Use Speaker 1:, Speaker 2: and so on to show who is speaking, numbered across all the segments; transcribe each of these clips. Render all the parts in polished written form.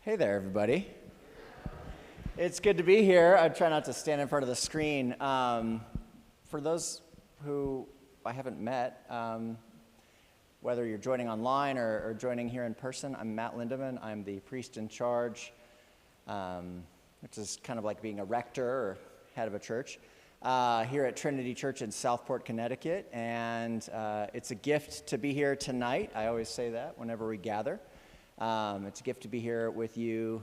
Speaker 1: Hey there, everybody. It's good to be here. I try not to stand in front of the screen. For those who I haven't met, whether you're joining online or joining here in person, I'm Matt Lindeman. I'm the priest in charge, which is kind of like being a rector or head of a church, here at Trinity Church in Southport, Connecticut. And it's a gift to be here tonight. I always say that whenever we gather. It's a gift to be here with you,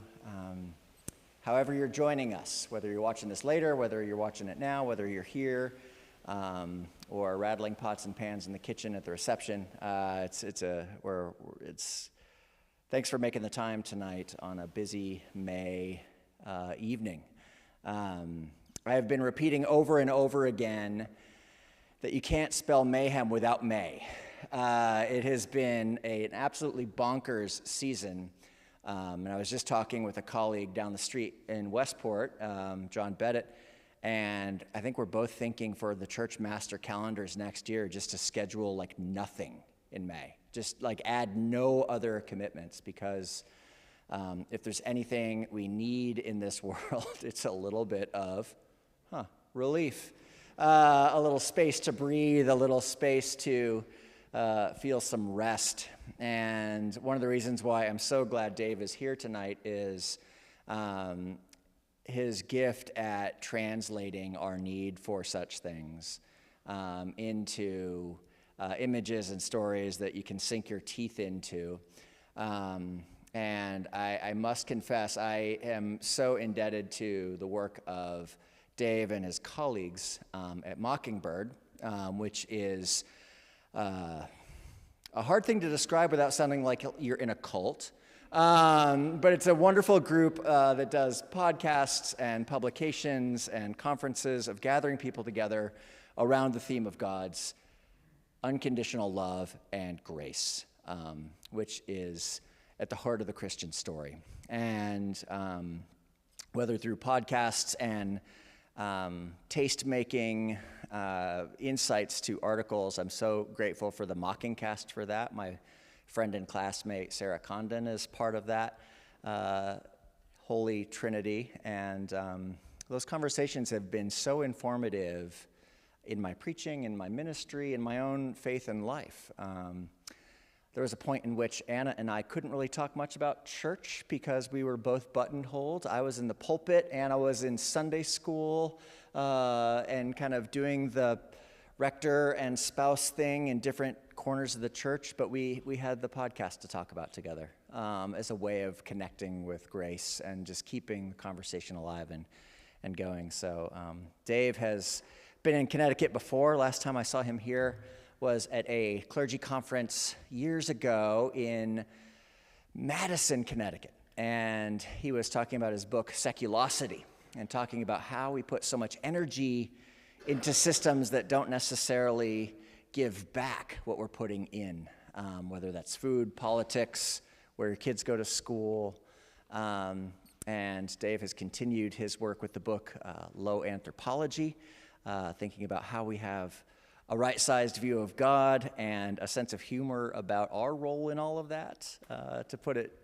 Speaker 1: however you're joining us, whether you're watching this later, whether you're watching it now, whether you're here, or rattling pots and pans in the kitchen at the reception. Thanks for making the time tonight on a busy May evening. I have been repeating over and over again that you can't spell mayhem without May. It has been an absolutely bonkers season, and I was just talking with a colleague down the street in Westport, John Bedett, and I think we're both thinking for the church master calendars next year just to schedule like nothing in May, just like add no other commitments, because if there's anything we need in this world, it's a little bit of relief, a little space to breathe, a little space to feel some rest. And one of the reasons why I'm so glad Dave is here tonight is his gift at translating our need for such things into images and stories that you can sink your teeth into. And I must confess, I am so indebted to the work of Dave and his colleagues at Mockingbird, which is a hard thing to describe without sounding like you're in a cult. But it's a wonderful group that does podcasts and publications and conferences of gathering people together around the theme of God's unconditional love and grace, which is at the heart of the Christian story. And whether through podcasts and taste-making, insights to articles. I'm so grateful for the Mockingcast for that. My friend and classmate Sarah Condon is part of that Holy Trinity, and those conversations have been so informative in my preaching, in my ministry, in my own faith and life. There was a point in which Anna and I couldn't really talk much about church because we were both buttonholed. I was in the pulpit, Anna was in Sunday school, and kind of doing the rector and spouse thing in different corners of the church, but we had the podcast to talk about together as a way of connecting with grace and just keeping the conversation alive and going. So Dave has been in Connecticut before. Last time I saw him here was at a clergy conference years ago in Madison, Connecticut. And he was talking about his book, Seculosity, and talking about how we put so much energy into systems that don't necessarily give back what we're putting in, whether that's food, politics, where your kids go to school. And Dave has continued his work with the book, Low Anthropology, thinking about how we have a right-sized view of God and a sense of humor about our role in all of that, to put it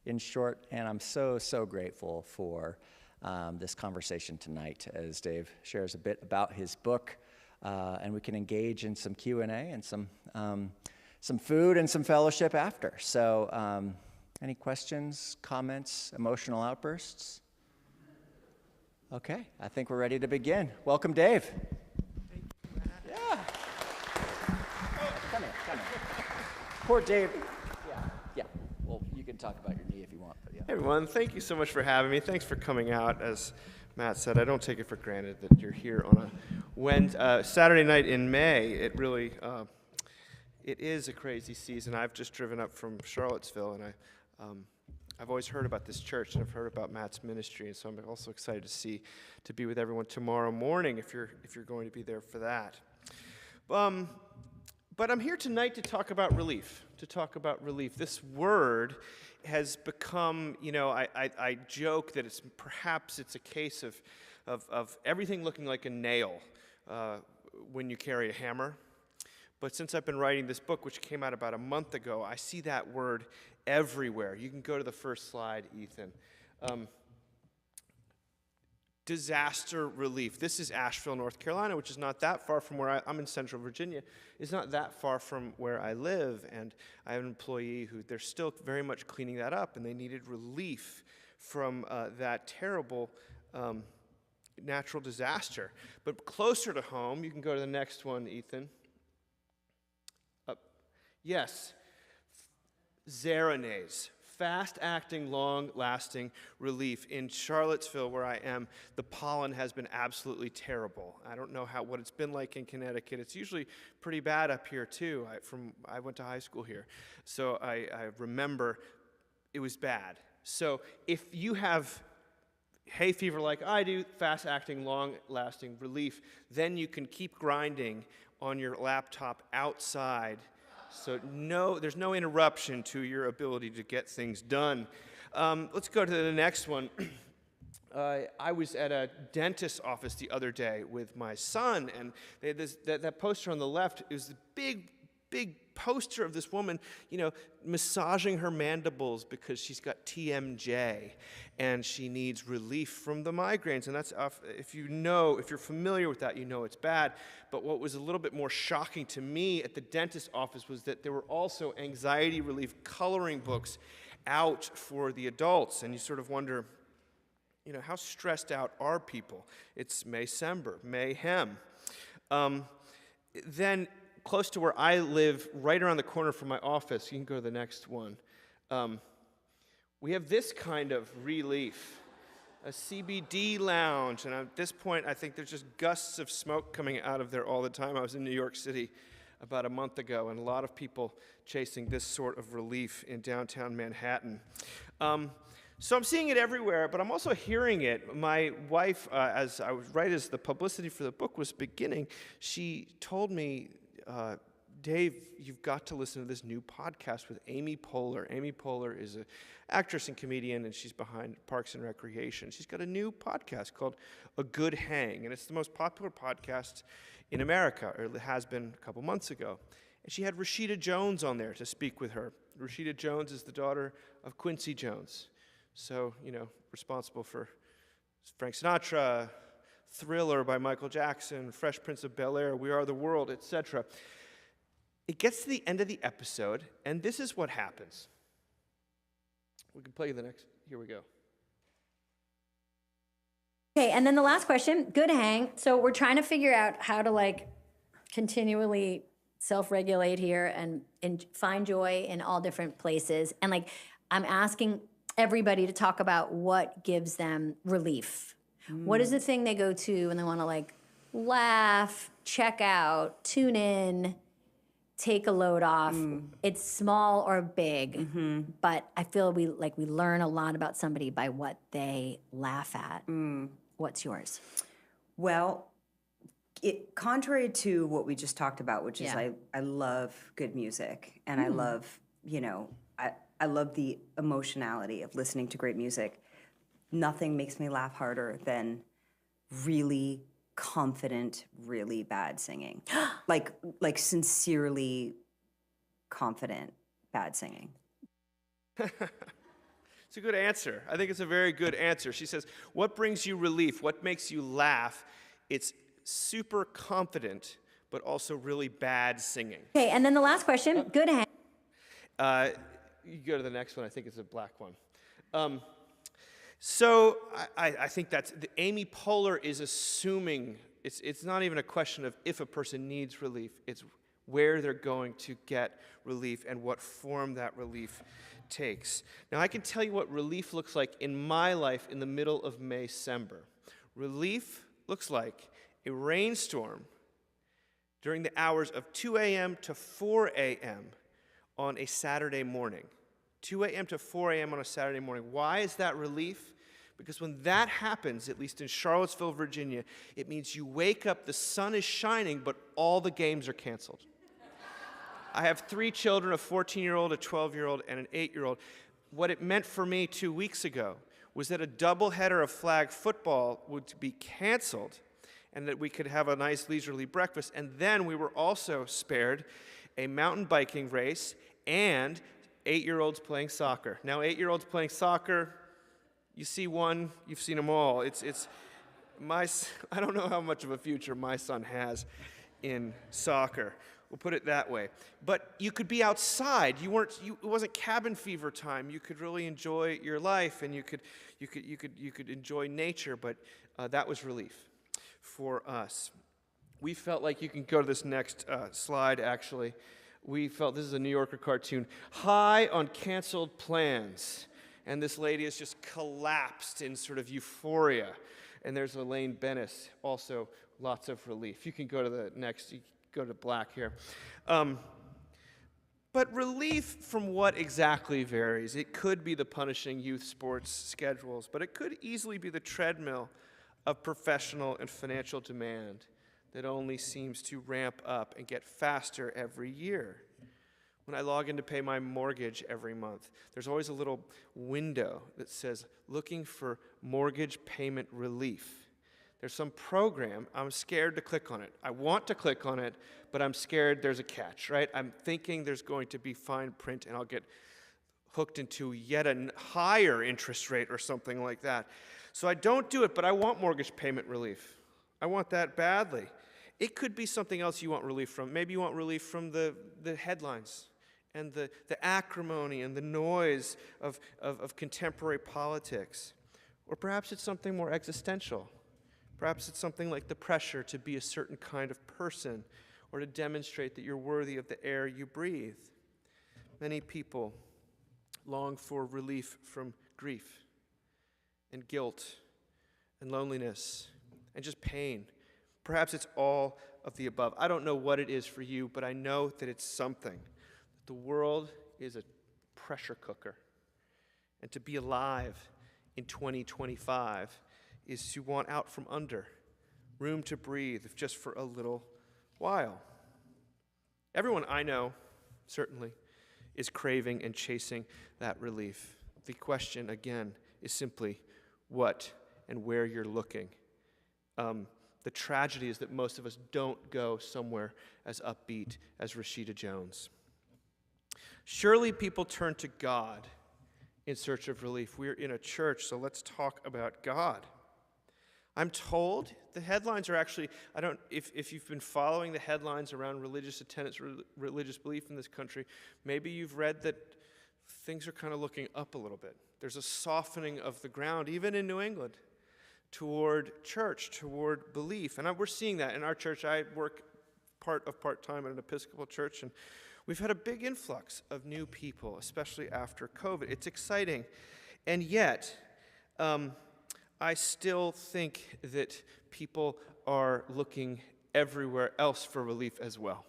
Speaker 1: in short. And I'm so, so grateful for this conversation tonight as Dave shares a bit about his book, and we can engage in some Q&A and some food and some fellowship after. So any questions, comments, emotional outbursts? Okay, I think we're ready to begin. Welcome, Dave. Yeah. Come here. Poor Dave. Yeah. Well, you can talk about your knee if you want, but yeah.
Speaker 2: Hey everyone, thank you so much for having me. Thanks for coming out. As Matt said, I don't take it for granted that you're here on a Saturday night in May. It really, it is a crazy season. I've just driven up from Charlottesville, and I've always heard about this church, and I've heard about Matt's ministry, and so I'm also excited to be with everyone tomorrow morning if you're going to be there for that. But I'm here tonight to talk about relief. This word has become, I joke that perhaps it's a case of everything looking like a nail when you carry a hammer. But since I've been writing this book, which came out about a month ago, I see that word everywhere. You can go to the first slide, Ethan. Disaster relief. This is Asheville, North Carolina, which is not that far from where I'm in Central Virginia. It's not that far from where I live, and I have an employee who they're still very much cleaning that up, and they needed relief from that terrible natural disaster. But closer to home, you can go to the next one, Ethan. Yes, Zaranase, fast-acting, long-lasting relief. In Charlottesville, where I am, the pollen has been absolutely terrible. I don't know what it's been like in Connecticut. It's usually pretty bad up here, too. I went to high school here, so I remember it was bad. So if you have hay fever like I do, fast-acting, long-lasting relief, then you can keep grinding on your laptop outside. So there's no interruption to your ability to get things done. Let's go to the next one. I was at a dentist's office the other day with my son, and they had that poster on the left. It was a big poster of this woman, massaging her mandibles because she's got TMJ, and she needs relief from the migraines. And that's, if you're familiar with that, you know it's bad. But what was a little bit more shocking to me at the dentist's office was that there were also anxiety relief coloring books out for the adults. And you sort of wonder, how stressed out are people? It's Maysember, mayhem. Then, close to where I live, right around the corner from my office, you can go to the next one, we have this kind of relief, a CBD lounge. And at this point, I think there's just gusts of smoke coming out of there all the time. I was in New York City about a month ago, and a lot of people chasing this sort of relief in downtown Manhattan. So I'm seeing it everywhere, but I'm also hearing it. My wife, as the publicity for the book was beginning, she told me, Dave, you've got to listen to this new podcast with Amy Poehler. Amy Poehler is an actress and comedian, and she's behind Parks and Recreation. She's got a new podcast called A Good Hang, and it's the most popular podcast in America, or it has been a couple months ago. And she had Rashida Jones on there to speak with her. Rashida Jones is the daughter of Quincy Jones. So, responsible for Frank Sinatra, Thriller by Michael Jackson, Fresh Prince of Bel-Air, We Are the World, etc. It gets to the end of the episode, and this is what happens. We can play the next. Here we go.
Speaker 3: Okay, and then the last question, good hang. So we're trying to figure out how to continually self-regulate here and find joy in all different places. And I'm asking everybody to talk about what gives them relief. What is the thing they go to and they want to laugh, check out, tune in, take a load off? It's small or big, but I feel we learn a lot about somebody by what they laugh at. What's yours?
Speaker 4: Well, contrary to what we just talked about, which is I love good music, and I love, I love the emotionality of listening to great music. Nothing makes me laugh harder than really confident, really bad singing. like sincerely confident bad singing.
Speaker 2: It's a good answer. I think it's a very good answer. She says, what brings you relief? What makes you laugh? It's super confident, but also really bad singing.
Speaker 3: Okay, and then the last question, good hang.
Speaker 2: You go to the next one. I think it's a black one. So I think Amy Poehler is assuming it's not even a question of if a person needs relief. It's where they're going to get relief and what form that relief takes. Now, I can tell you what relief looks like in my life in the middle of Maysember. Relief looks like a rainstorm during the hours of 2 a.m. to 4 a.m. on a Saturday morning. 2 a.m. to 4 a.m. on a Saturday morning. Why is that relief? Because when that happens, at least in Charlottesville, Virginia, it means you wake up, the sun is shining, but all the games are canceled. I have 3 children, a 14-year-old, a 12-year-old, and an 8-year-old. What it meant for me 2 weeks ago was that a doubleheader of flag football would be canceled, and that we could have a nice leisurely breakfast. And then we were also spared a mountain biking race and 8-year-olds playing soccer. Now, 8-year-olds playing soccer, you see one, you've seen them all. I don't know how much of a future my son has in soccer. We'll put it that way. But you could be outside. It wasn't cabin fever time. You could really enjoy your life, and you could enjoy nature. But that was relief for us. We felt like, you can go to this next slide. Actually, we felt, this is a New Yorker cartoon, high on canceled plans, and this lady has just collapsed in sort of euphoria. And there's Elaine Bennis, also lots of relief. You can go to the next. You go to black here. But relief from what exactly varies. It could be the punishing youth sports schedules, but it could easily be the treadmill of professional and financial demand that only seems to ramp up and get faster every year. When I log in to pay my mortgage every month, there's always a little window that says, looking for mortgage payment relief. There's some program, I'm scared to click on it. I want to click on it, but I'm scared there's a catch, right? I'm thinking there's going to be fine print and I'll get hooked into yet a higher interest rate or something like that. So I don't do it, but I want mortgage payment relief. I want that badly. It could be something else you want relief from. Maybe you want relief from the headlines and the acrimony and the noise of contemporary politics. Or perhaps it's something more existential. Perhaps it's something like the pressure to be a certain kind of person or to demonstrate that you're worthy of the air you breathe. Many people long for relief from grief and guilt and loneliness and just pain. Perhaps it's all of the above. I don't know what it is for you, but I know that it's something. The world is a pressure cooker. And to be alive in 2025 is to want out from under, room to breathe, if just for a little while. Everyone I know, certainly, is craving and chasing that relief. The question, again, is simply what and where you're looking. The tragedy is that most of us don't go somewhere as upbeat as Rashida Jones. Surely people turn to God in search of relief. We're in a church, so let's talk about God. I'm told the headlines are actually, if you've been following the headlines around religious attendance, religious belief in this country, maybe you've read that things are kind of looking up a little bit. There's a softening of the ground, even in New England, toward church, toward belief. And we're seeing that in our church. I work part-time at an Episcopal church, and we've had a big influx of new people, especially after COVID. It's exciting. And yet, I still think that people are looking everywhere else for relief as well.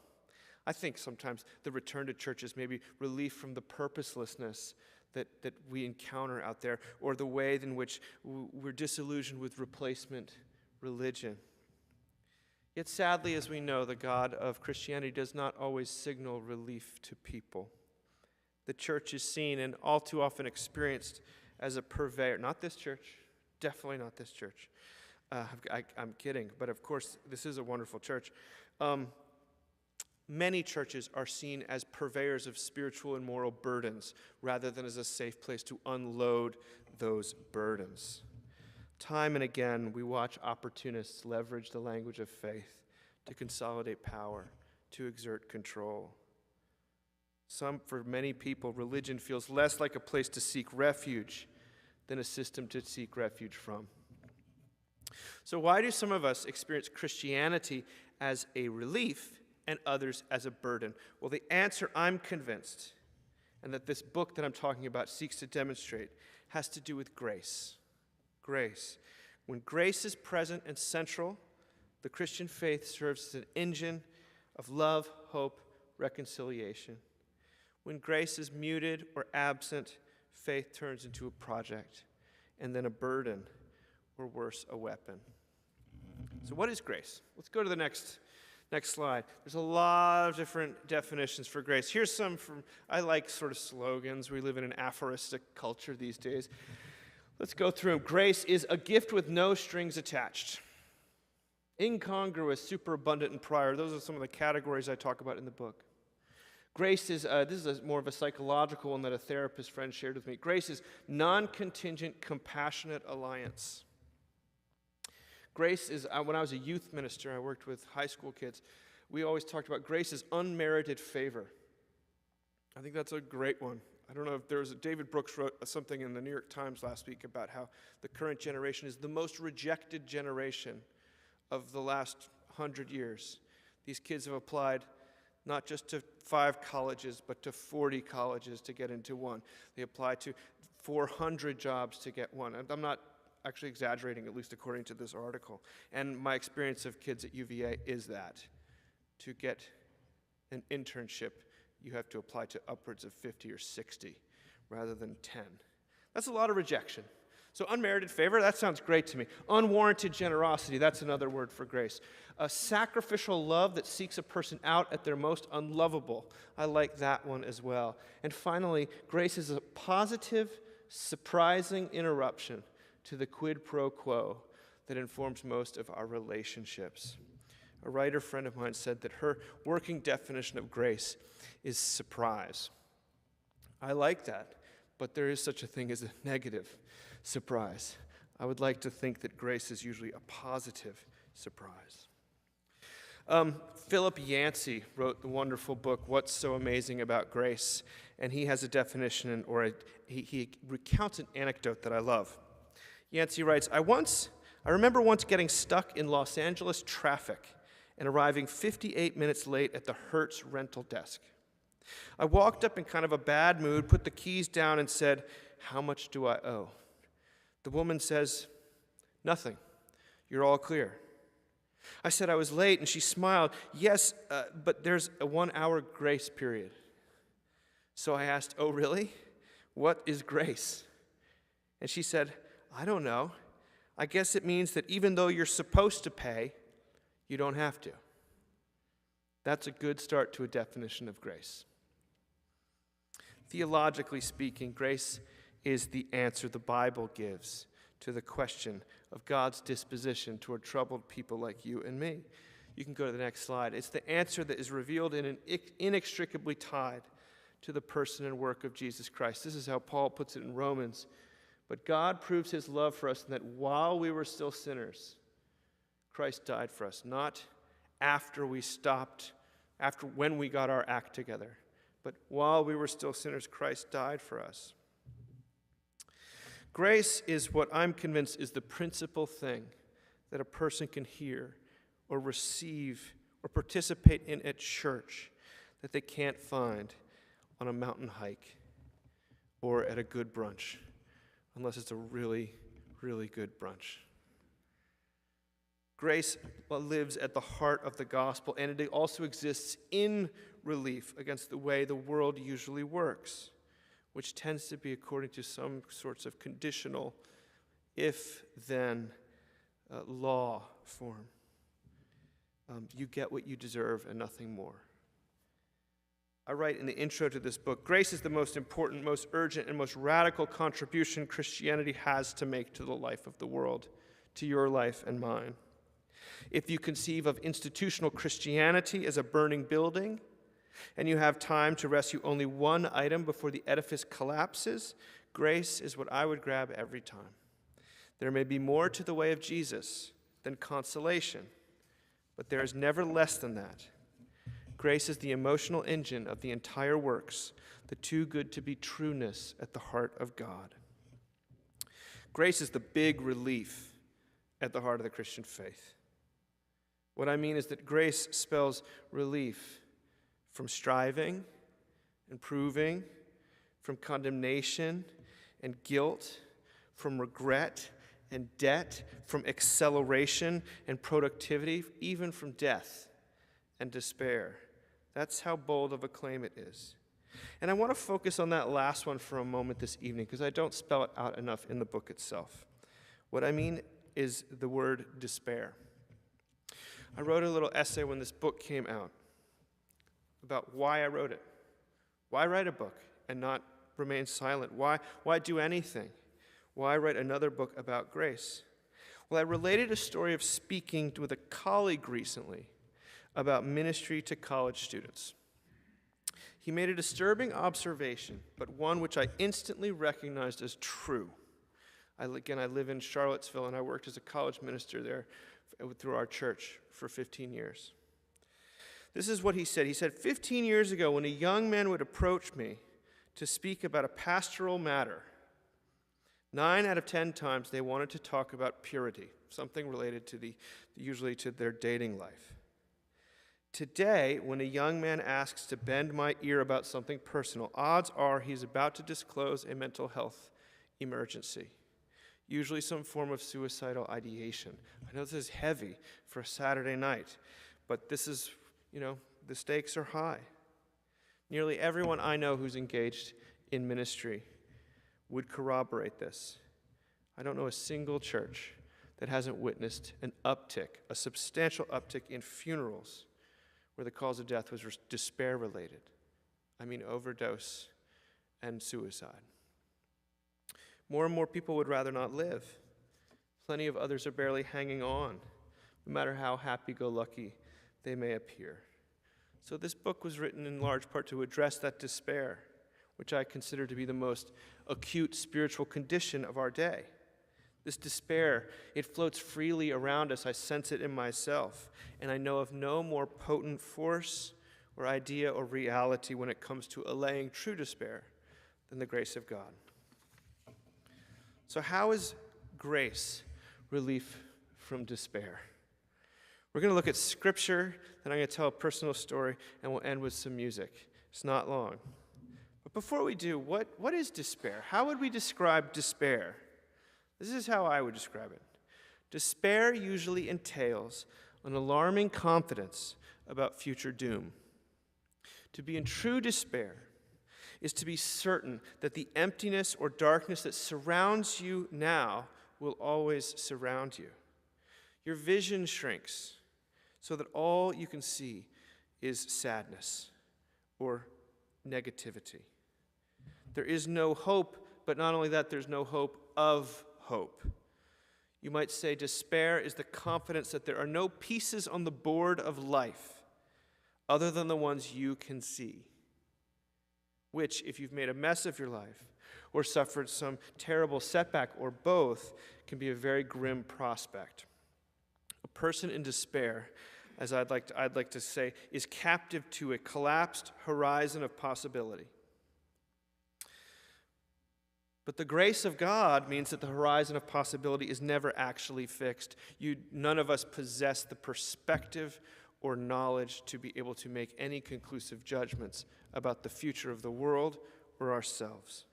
Speaker 2: I think sometimes the return to church is maybe relief from the purposelessness that we encounter out there, or the way in which we're disillusioned with replacement religion. Yet sadly, as we know, the God of Christianity does not always signal relief to people. The church is seen and all too often experienced as a purveyor. Not this church. Definitely not this church. I'm kidding, but of course, this is a wonderful church. Many churches are seen as purveyors of spiritual and moral burdens rather than as a safe place to unload those burdens. Time and again, we watch opportunists leverage the language of faith to consolidate power, to exert control. For many people, religion feels less like a place to seek refuge than a system to seek refuge from. So why do some of us experience Christianity as a relief and others as a burden? Well, the answer, I'm convinced, and that this book that I'm talking about seeks to demonstrate, has to do with grace. Grace. When grace is present and central, the Christian faith serves as an engine of love, hope, reconciliation. When grace is muted or absent, faith turns into a project, and then a burden, or worse, a weapon. So what is grace? Let's go to the next slide. There's a lot of different definitions for grace. Here's some I like sort of slogans. We live in an aphoristic culture these days. Let's go through them. Grace is a gift with no strings attached. incongruous, superabundant, and prior. Those are some of the categories I talk about in the book. Grace is, this is more of a psychological one that a therapist friend shared with me. Grace is non-contingent, compassionate alliance. Grace is, when I was a youth minister, I worked with high school kids, we always talked about grace as unmerited favor. I think that's a great one. I don't know if there's David Brooks wrote something in the New York Times last week about how the current generation is the most rejected generation of the last 100 years. These kids have applied not just to 5 colleges, but to 40 colleges to get into one. They apply to 400 jobs to get one. I'm not actually exaggerating, at least according to this article. And my experience of kids at UVA is that to get an internship, you have to apply to upwards of 50 or 60 rather than 10. That's a lot of rejection. So unmerited favor, that sounds great to me. Unwarranted generosity, that's another word for grace. A sacrificial love that seeks a person out at their most unlovable. I like that one as well. And finally, grace is a positive, surprising interruption to the quid pro quo that informs most of our relationships. A writer friend of mine said that her working definition of grace is surprise. I like that, but there is such a thing as a negative surprise. I would like to think that grace is usually a positive surprise. Philip Yancey wrote the wonderful book, What's So Amazing About Grace? And he has a definition, he recounts an anecdote that I love. Yancey writes, I remember once getting stuck in Los Angeles traffic and arriving 58 minutes late at the Hertz rental desk. I walked up in kind of a bad mood, put the keys down, and said, "How much do I owe?" The woman says, "Nothing. You're all clear." I said I was late, and she smiled. "Yes, but there's a 1-hour grace period." So I asked, "Oh, really? What is grace?" And she said, "I don't know. I guess it means that even though you're supposed to pay, you don't have to." That's a good start to a definition of grace. Theologically speaking, grace is the answer the Bible gives to the question of God's disposition toward troubled people like you and me. You can go to the next slide. It's the answer that is revealed and inextricably tied to the person and work of Jesus Christ. This is how Paul puts it in Romans. But God proves his love for us in that while we were still sinners, Christ died for us, not after when we got our act together, but while we were still sinners, Christ died for us. Grace is what I'm convinced is the principal thing that a person can hear or receive or participate in at church that they can't find on a mountain hike or at a good brunch, unless it's a really, really good brunch. Grace lives at the heart of the gospel, and it also exists in relief against the way the world usually works, which tends to be according to some sorts of conditional if-then law form. You get what you deserve and nothing more. I write in the intro to this book, grace is the most important, most urgent, and most radical contribution Christianity has to make to the life of the world, to your life and mine. If you conceive of institutional Christianity as a burning building, and you have time to rescue only one item before the edifice collapses, grace is what I would grab every time. There may be more to the way of Jesus than consolation, but there is never less than that. Grace is the emotional engine of the entire works, the too good to be trueness at the heart of God. Grace is the big relief at the heart of the Christian faith. What I mean is that grace spells relief from striving and proving, from condemnation and guilt, from regret and debt, from acceleration and productivity, even from death and despair. That's how bold of a claim it is. And I want to focus on that last one for a moment this evening because I don't spell it out enough in the book itself. What I mean is the word despair. I wrote a little essay when this book came out about why I wrote it. Why write a book and not remain silent? Why do anything? Why write another book about grace? Well, I related a story of speaking with a colleague recently about ministry to college students. He made a disturbing observation, but one which I instantly recognized as true. I live in Charlottesville, and I worked as a college minister there through our church for 15 years. This is what he said. He said, 15 years ago, when a young man would approach me to speak about a pastoral matter, 9 out of 10 times they wanted to talk about purity, something related to usually to their dating life. Today, when a young man asks to bend my ear about something personal, odds are he's about to disclose a mental health emergency, usually some form of suicidal ideation. I know this is heavy for a Saturday night, but this is, the stakes are high. Nearly everyone I know who's engaged in ministry would corroborate this. I don't know a single church that hasn't witnessed an uptick, a substantial uptick in funerals where the cause of death was despair-related. I mean overdose and suicide. More and more people would rather not live. Plenty of others are barely hanging on, no matter how happy-go-lucky they may appear. So this book was written in large part to address that despair, which I consider to be the most acute spiritual condition of our day. This despair, it floats freely around us. I sense it in myself, and I know of no more potent force or idea or reality when it comes to allaying true despair than the grace of God. So how is grace relief from despair? We're going to look at Scripture, then I'm going to tell a personal story, and we'll end with some music. It's not long. But before we do, what is despair? How would we describe despair? This is how I would describe it. Despair usually entails an alarming confidence about future doom. To be in true despair is to be certain that the emptiness or darkness that surrounds you now will always surround you. Your vision shrinks so that all you can see is sadness or negativity. There is no hope, but not only that, there's no hope of hope. You might say despair is the confidence that there are no pieces on the board of life other than the ones you can see, which, if you've made a mess of your life or suffered some terrible setback or both, can be a very grim prospect. A person in despair, as I'd like to say, is captive to a collapsed horizon of possibility. But the grace of God means that the horizon of possibility is never actually fixed. None of us possess the perspective or knowledge to be able to make any conclusive judgments about the future of the world or ourselves.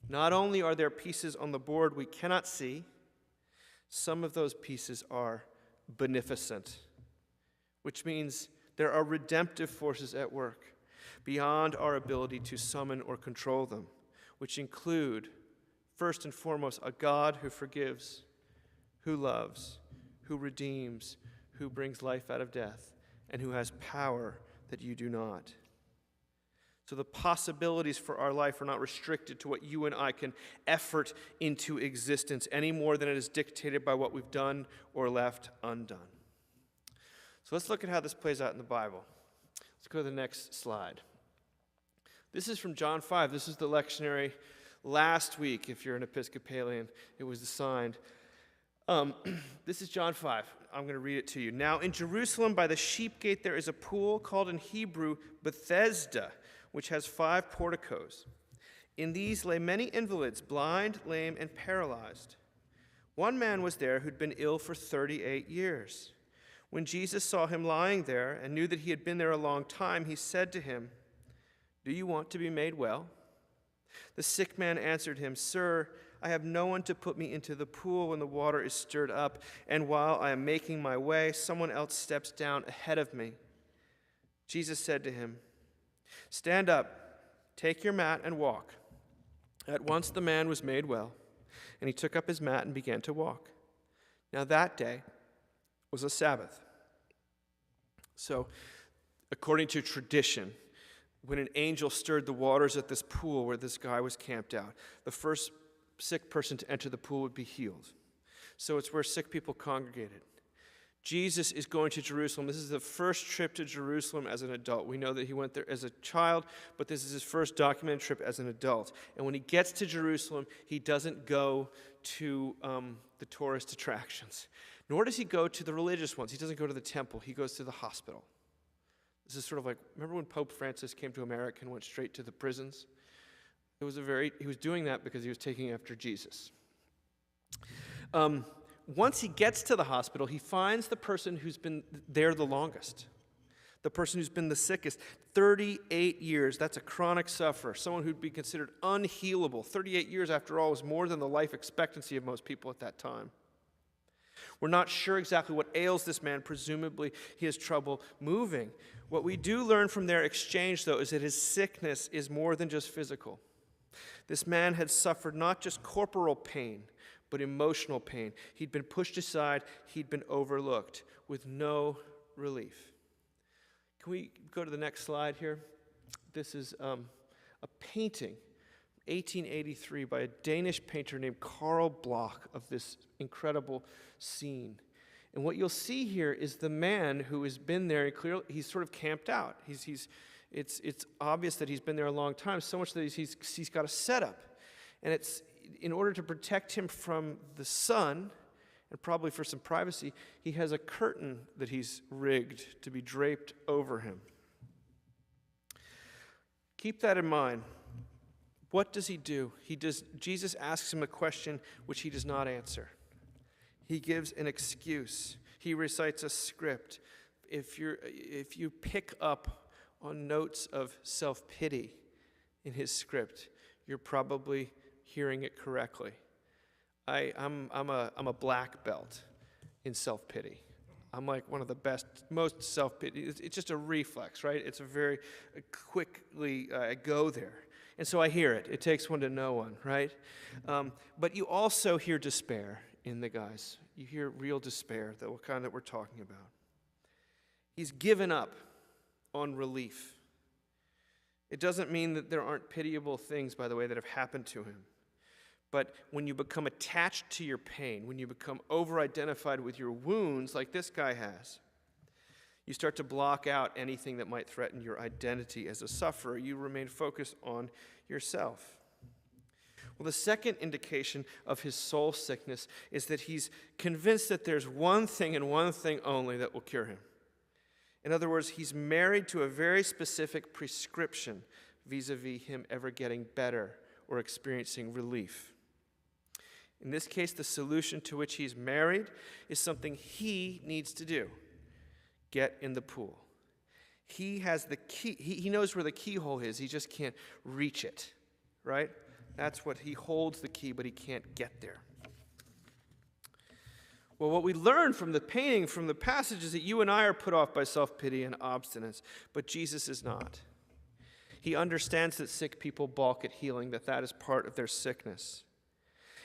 Speaker 2: Not only are there pieces on the board we cannot see, some of those pieces are beneficent, which means there are redemptive forces at work beyond our ability to summon or control them, which include, first and foremost, a God who forgives, who loves, who redeems, who brings life out of death, and who has power that you do not. So the possibilities for our life are not restricted to what you and I can effort into existence any more than it is dictated by what we've done or left undone. So let's look at how this plays out in the Bible. Let's go to the next slide. This is from John 5. This is the lectionary last week. If you're an Episcopalian, it was assigned. This is John 5. I'm going to read it to you. Now, in Jerusalem by the sheep gate there is a pool called in Hebrew Bethesda, which has 5 porticos. In these lay many invalids, blind, lame, and paralyzed. One man was there who'd been ill for 38 years. When Jesus saw him lying there and knew that he had been there a long time, he said to him, "Do you want to be made well?" The sick man answered him, "Sir, I have no one to put me into the pool when the water is stirred up, and while I am making my way, someone else steps down ahead of me." Jesus said to him, "Stand up, take your mat, and walk." At once the man was made well, and he took up his mat and began to walk. Now that day was a Sabbath. So, according to tradition, when an angel stirred the waters at this pool where this guy was camped out, the first sick person to enter the pool would be healed. So it's where sick people congregated. Jesus is going to Jerusalem. This is the first trip to Jerusalem as an adult. We know that he went there as a child, but this is his first documented trip as an adult. And when he gets to Jerusalem, he doesn't go to the tourist attractions, nor does he go to the religious ones. He doesn't go to the temple. He goes to the hospital. This is sort of like, remember when Pope Francis came to America and went straight to the prisons? He was doing that because he was taking after Jesus. Once he gets to the hospital, he finds the person who's been there the longest, the person who's been the sickest. 38 years, that's a chronic sufferer, someone who'd be considered unhealable. 38 years, after all, was more than the life expectancy of most people at that time. We're not sure exactly what ails this man. Presumably, he has trouble moving. What we do learn from their exchange, though, is that his sickness is more than just physical. This man had suffered not just corporal pain, but emotional pain. He'd been pushed aside, he'd been overlooked, with no relief. Can we go to the next slide here? This is a painting, 1883, by a Danish painter named Carl Bloch, of this incredible scene. And what you'll see here is the man who has been there, clearly he's sort of camped out. It's obvious that he's been there a long time, so much that he's got a setup. And it's in order to protect him from the sun, and probably for some privacy, he has a curtain that he's rigged to be draped over him. Keep that in mind. What does he do? Jesus asks him a question which he does not answer. He gives an excuse. He recites a script. If you pick up on notes of self-pity in his script, you're probably hearing it correctly. I'm a black belt in self-pity. I'm like one of the best, most self-pity. It's just a reflex, right? It's a very quickly I go there. And so I hear it. It takes one to know one, right? But you also hear despair in the guys. You hear real despair, the kind that we're talking about. He's given up on relief. It doesn't mean that there aren't pitiable things, by the way, that have happened to him. But when you become attached to your pain, when you become over-identified with your wounds, like this guy has, you start to block out anything that might threaten your identity as a sufferer. You remain focused on yourself. Well, the second indication of his soul sickness is that he's convinced that there's one thing and one thing only that will cure him. In other words, he's married to a very specific prescription vis-a-vis him ever getting better or experiencing relief. In this case, the solution to which he's married is something he needs to do. Get in the pool. He has the key. He knows where the keyhole is. He just can't reach it, right? That's what he holds the key, but he can't get there. Well, what we learn from the painting, from the passage, is that you and I are put off by self-pity and obstinance, but Jesus is not. He understands that sick people balk at healing, that is part of their sickness.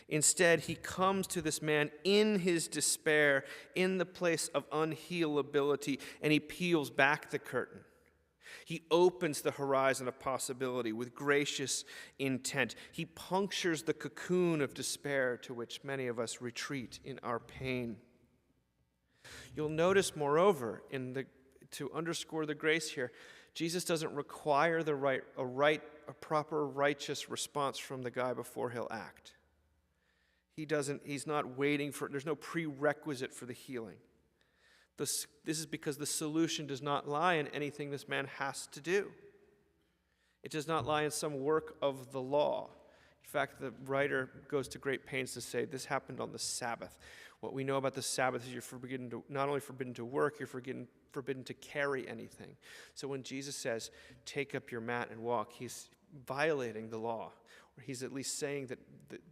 Speaker 2: Instead, he comes to this man in his despair, in the place of unhealability, and he peels back the curtain. He opens the horizon of possibility with gracious intent. He punctures the cocoon of despair to which many of us retreat in our pain. You'll notice, moreover, to underscore the grace here, Jesus doesn't require a proper righteous response from the guy before he'll act. He's not waiting there's no prerequisite for the healing. This is because the solution does not lie in anything this man has to do. It does not lie in some work of the law. In fact, the writer goes to great pains to say this happened on the Sabbath. What we know about the Sabbath is you're not only forbidden to work, you're forbidden to carry anything. So when Jesus says, take up your mat and walk, he's violating the law. Or he's at least saying that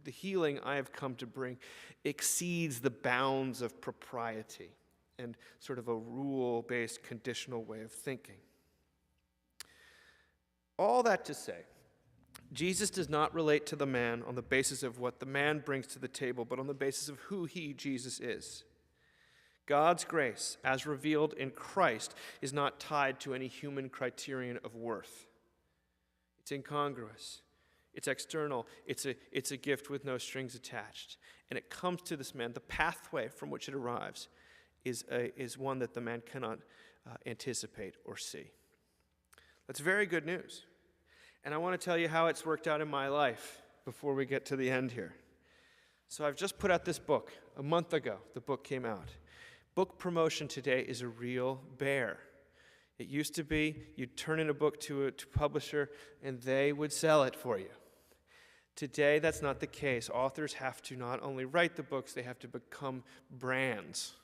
Speaker 2: the healing I have come to bring exceeds the bounds of propriety and sort of a rule-based conditional way of thinking. All that to say, Jesus does not relate to the man on the basis of what the man brings to the table, but on the basis of who he, Jesus, is. God's grace, as revealed in Christ, is not tied to any human criterion of worth. It's incongruous. It's external. It's a gift with no strings attached. And it comes to this man. The pathway from which it arrives is one that the man cannot anticipate or see. That's very good news. And I want to tell you how it's worked out in my life before we get to the end here. So I've just put out this book. A month ago, the book came out. Book promotion today is a real bear. It used to be you'd turn in a book to a publisher and they would sell it for you. Today, that's not the case. Authors have to not only write the books, they have to become brands.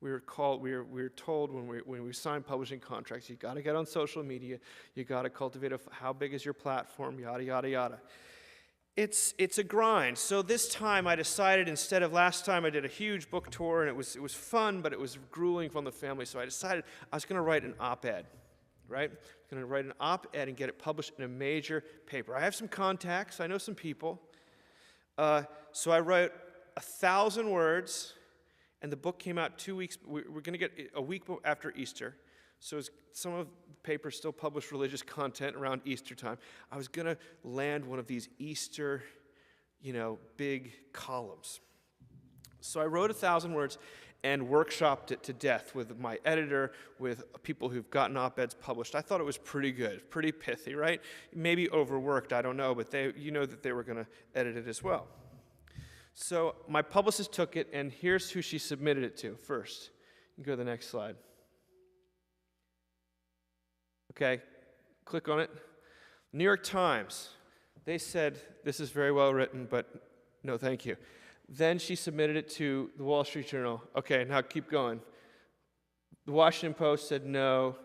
Speaker 2: We're told when we sign publishing contracts, you got to get on social media, you got to cultivate how big is your platform, yada, yada, yada. It's a grind. So this time I decided, instead of last time I did a huge book tour and it was fun, but it was grueling from the family. So I decided I was going to write an op-ed, right? I was going to write an op-ed and get it published in a major paper. I have some contacts. I know some people. So I wrote 1,000 words, and the book came out 2 weeks. We're going to get a week after Easter. So some of the papers still publish religious content around Easter time. I was going to land one of these Easter, big columns. So I wrote 1,000 words and workshopped it to death with my editor, with people who've gotten op-eds published. I thought it was pretty good, pretty pithy, right? Maybe overworked, I don't know, but that they were going to edit it as well. So my publicist took it, and here's who she submitted it to first. You can go to the next slide. Okay, click on it. New York Times, they said, this is very well written, but no thank you. Then she submitted it to the Wall Street Journal. Okay, now keep going. The Washington Post said no.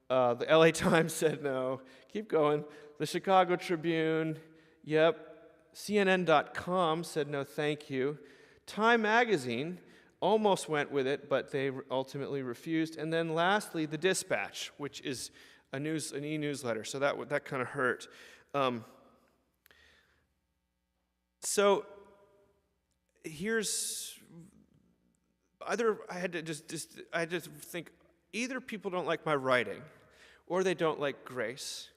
Speaker 2: The LA Times said no. Keep going. The Chicago Tribune, yep. CNN.com said no thank you. Time Magazine almost went with it, but they ultimately refused. And then lastly, the Dispatch, which is an e-newsletter, so that kind of hurt. So here's either I had to think either people don't like my writing, or they don't like grace,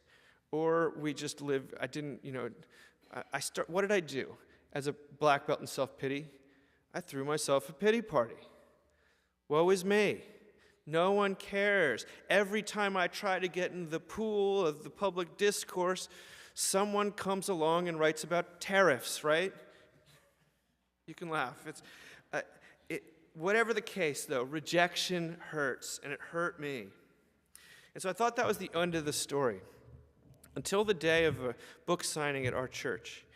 Speaker 2: or we just live. I didn't, what did I do as a black belt in self-pity? I threw myself a pity party. Woe is me. No one cares. Every time I try to get in the pool of the public discourse, someone comes along and writes about tariffs, right? You can laugh. Whatever the case, though, rejection hurts, and it hurt me. And so I thought that was the end of the story, until the day of a book signing at our church.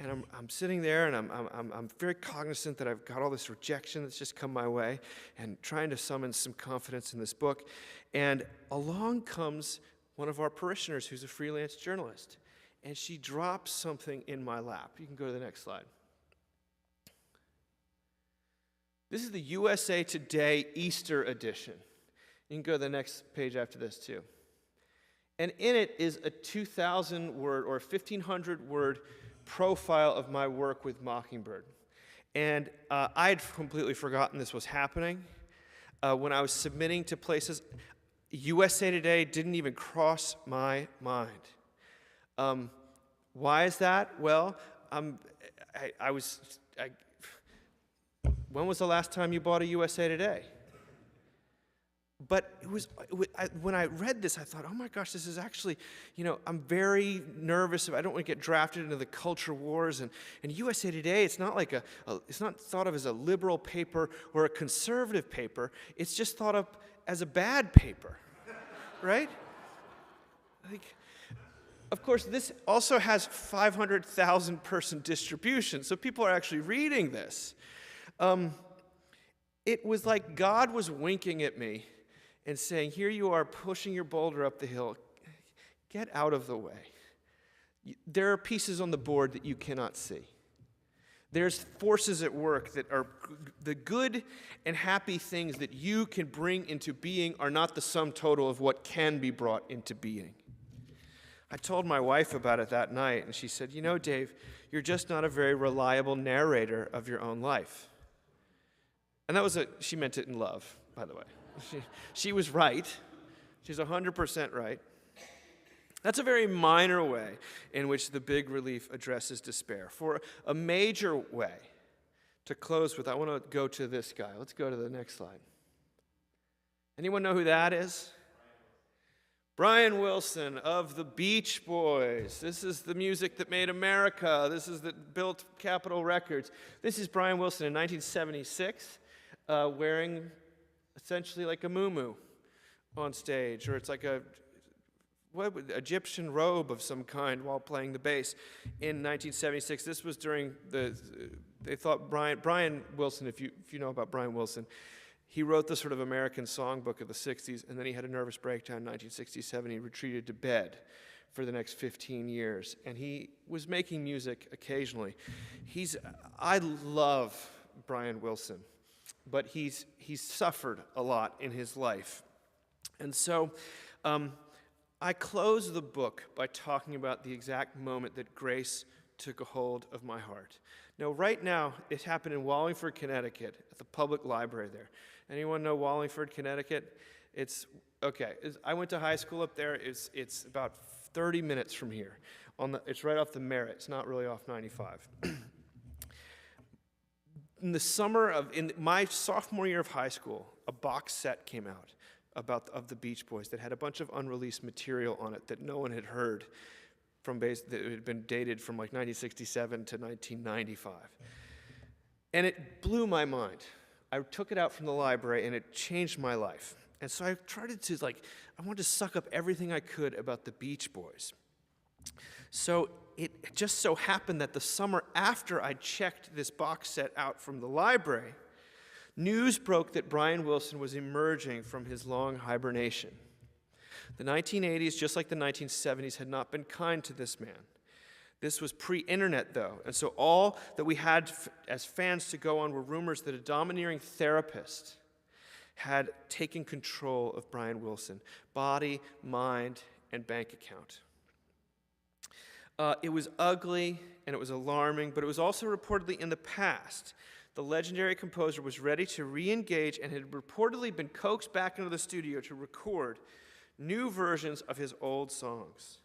Speaker 2: And I'm sitting there, and I'm very cognizant that I've got all this rejection that's just come my way, and trying to summon some confidence in this book. And along comes one of our parishioners who's a freelance journalist, and she drops something in my lap. You can go to the next slide. This is the USA Today Easter edition. You can go to the next page after this, too. And in it is a 2,000-word or 1,500-word profile of my work with Mockingbird. And I'd completely forgotten this was happening. When I was submitting to places, USA Today didn't even cross my mind. Why is that? Well, when was the last time you bought a USA Today? But when I read this, I thought, oh my gosh, this is actually, I'm very nervous. I don't want to get drafted into the culture wars. And USA Today, it's not like it's not thought of as a liberal paper or a conservative paper. It's just thought of as a bad paper, right? Of course, this also has 500,000 person distribution, so people are actually reading this. It was like God was winking at me and saying, here you are pushing your boulder up the hill. Get out of the way. There are pieces on the board that you cannot see. There's forces at work that are the good and happy things that you can bring into being are not the sum total of what can be brought into being. I told my wife about it that night, and she said, Dave, you're just not a very reliable narrator of your own life. And she meant it in love, by the way. She was right. She's 100% right. That's a very minor way in which the Big Relief addresses despair. For a major way to close with, I want to go to this guy. Let's go to the next slide. Anyone know who that is? Brian Wilson of the Beach Boys. This is the music that made America. This is that built Capitol Records. This is Brian Wilson in 1976, wearing essentially like a muumuu on stage, or it's like a Egyptian robe of some kind while playing the bass in 1976. This was during they thought Brian Wilson, if you know about Brian Wilson, he wrote the sort of American songbook of the 60s, and then he had a nervous breakdown in 1967. He retreated to bed for the next 15 years, and he was making music occasionally. I love Brian Wilson, but he's suffered a lot in his life. And so I close the book by talking about the exact moment that grace took a hold of my heart. Now, right now, it happened in Wallingford, Connecticut, at the public library there. Anyone know Wallingford, Connecticut? I went to high school up there. It's about 30 minutes from here. It's right off the Merritt. It's not really off 95. In my sophomore year of high school, a box set came out of the Beach Boys that had a bunch of unreleased material on it that no one had heard that had been dated from like 1967 to 1995. And it blew my mind. I took it out from the library and it changed my life. And so I tried to I wanted to suck up everything I could about the Beach Boys. So it just so happened that the summer after I checked this box set out from the library, news broke that Brian Wilson was emerging from his long hibernation. The 1980s, just like the 1970s, had not been kind to this man. This was pre-internet, though, and so all that we had as fans to go on were rumors that a domineering therapist had taken control of Brian Wilson, body, mind, and bank account. It was ugly and it was alarming, but it was also reportedly in the past. The legendary composer was ready to re-engage and had reportedly been coaxed back into the studio to record new versions of his old songs.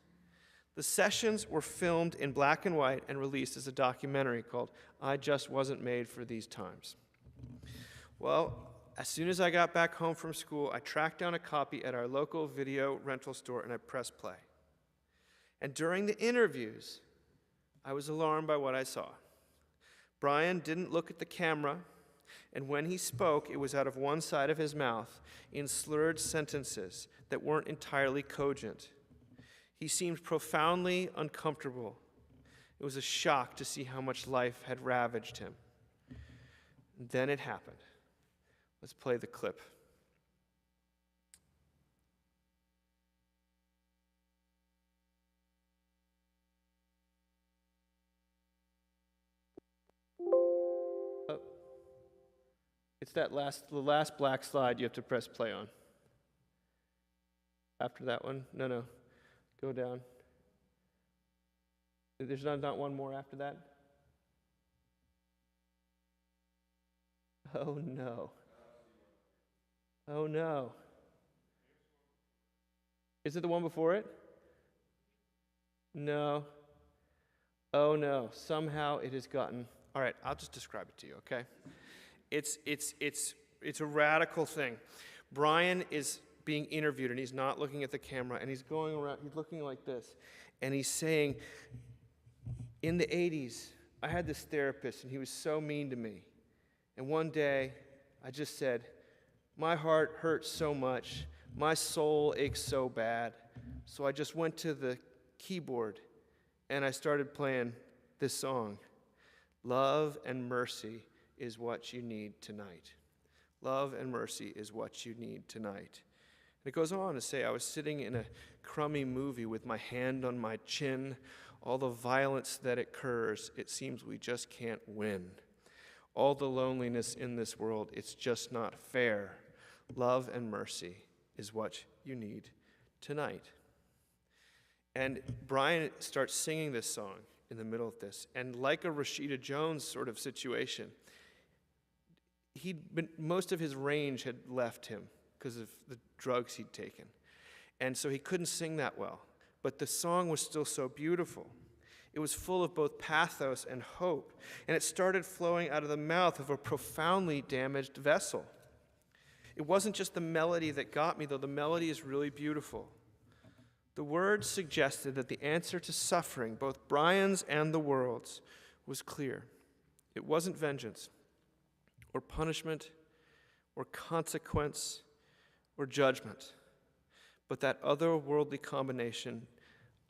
Speaker 2: The sessions were filmed in black and white and released as a documentary called I Just Wasn't Made for These Times. Well, as soon as I got back home from school, I tracked down a copy at our local video rental store and I pressed play. And during the interviews, I was alarmed by what I saw. Brian didn't look at the camera, and when he spoke, it was out of one side of his mouth in slurred sentences that weren't entirely cogent. He seemed profoundly uncomfortable. It was a shock to see how much life had ravaged him. And then it happened. Let's play the clip. Oh. It's the last black slide you have to press play on. After that one? No. Go down. There's not one more after that? Oh no. Oh no. Is it the one before it? No. Oh no. Somehow it has gotten. All right, I'll just describe it to you, okay? It's a radical thing. Brian is being interviewed and he's not looking at the camera and he's going around, he's looking like this, and he's saying, in the 80s, I had this therapist and he was so mean to me. And one day, I just said, my heart hurts so much, my soul aches so bad. So I just went to the keyboard and I started playing this song. Love and mercy is what you need tonight. Love and mercy is what you need tonight. And it goes on to say, I was sitting in a crummy movie with my hand on my chin. All the violence that occurs, it seems we just can't win. All the loneliness in this world, it's just not fair. Love and mercy is what you need tonight. And Brian starts singing this song in the middle of this. And like a Rashida Jones sort of situation, most of his range had left him because of the drugs he'd taken. And so he couldn't sing that well. but the song was still so beautiful. It was full of both pathos and hope, and it started flowing out of the mouth of a profoundly damaged vessel. It wasn't just the melody that got me, though the melody is really beautiful. The words suggested that the answer to suffering, both Brian's and the world's, was clear. It wasn't vengeance, or punishment, or consequence, or judgment, but that otherworldly combination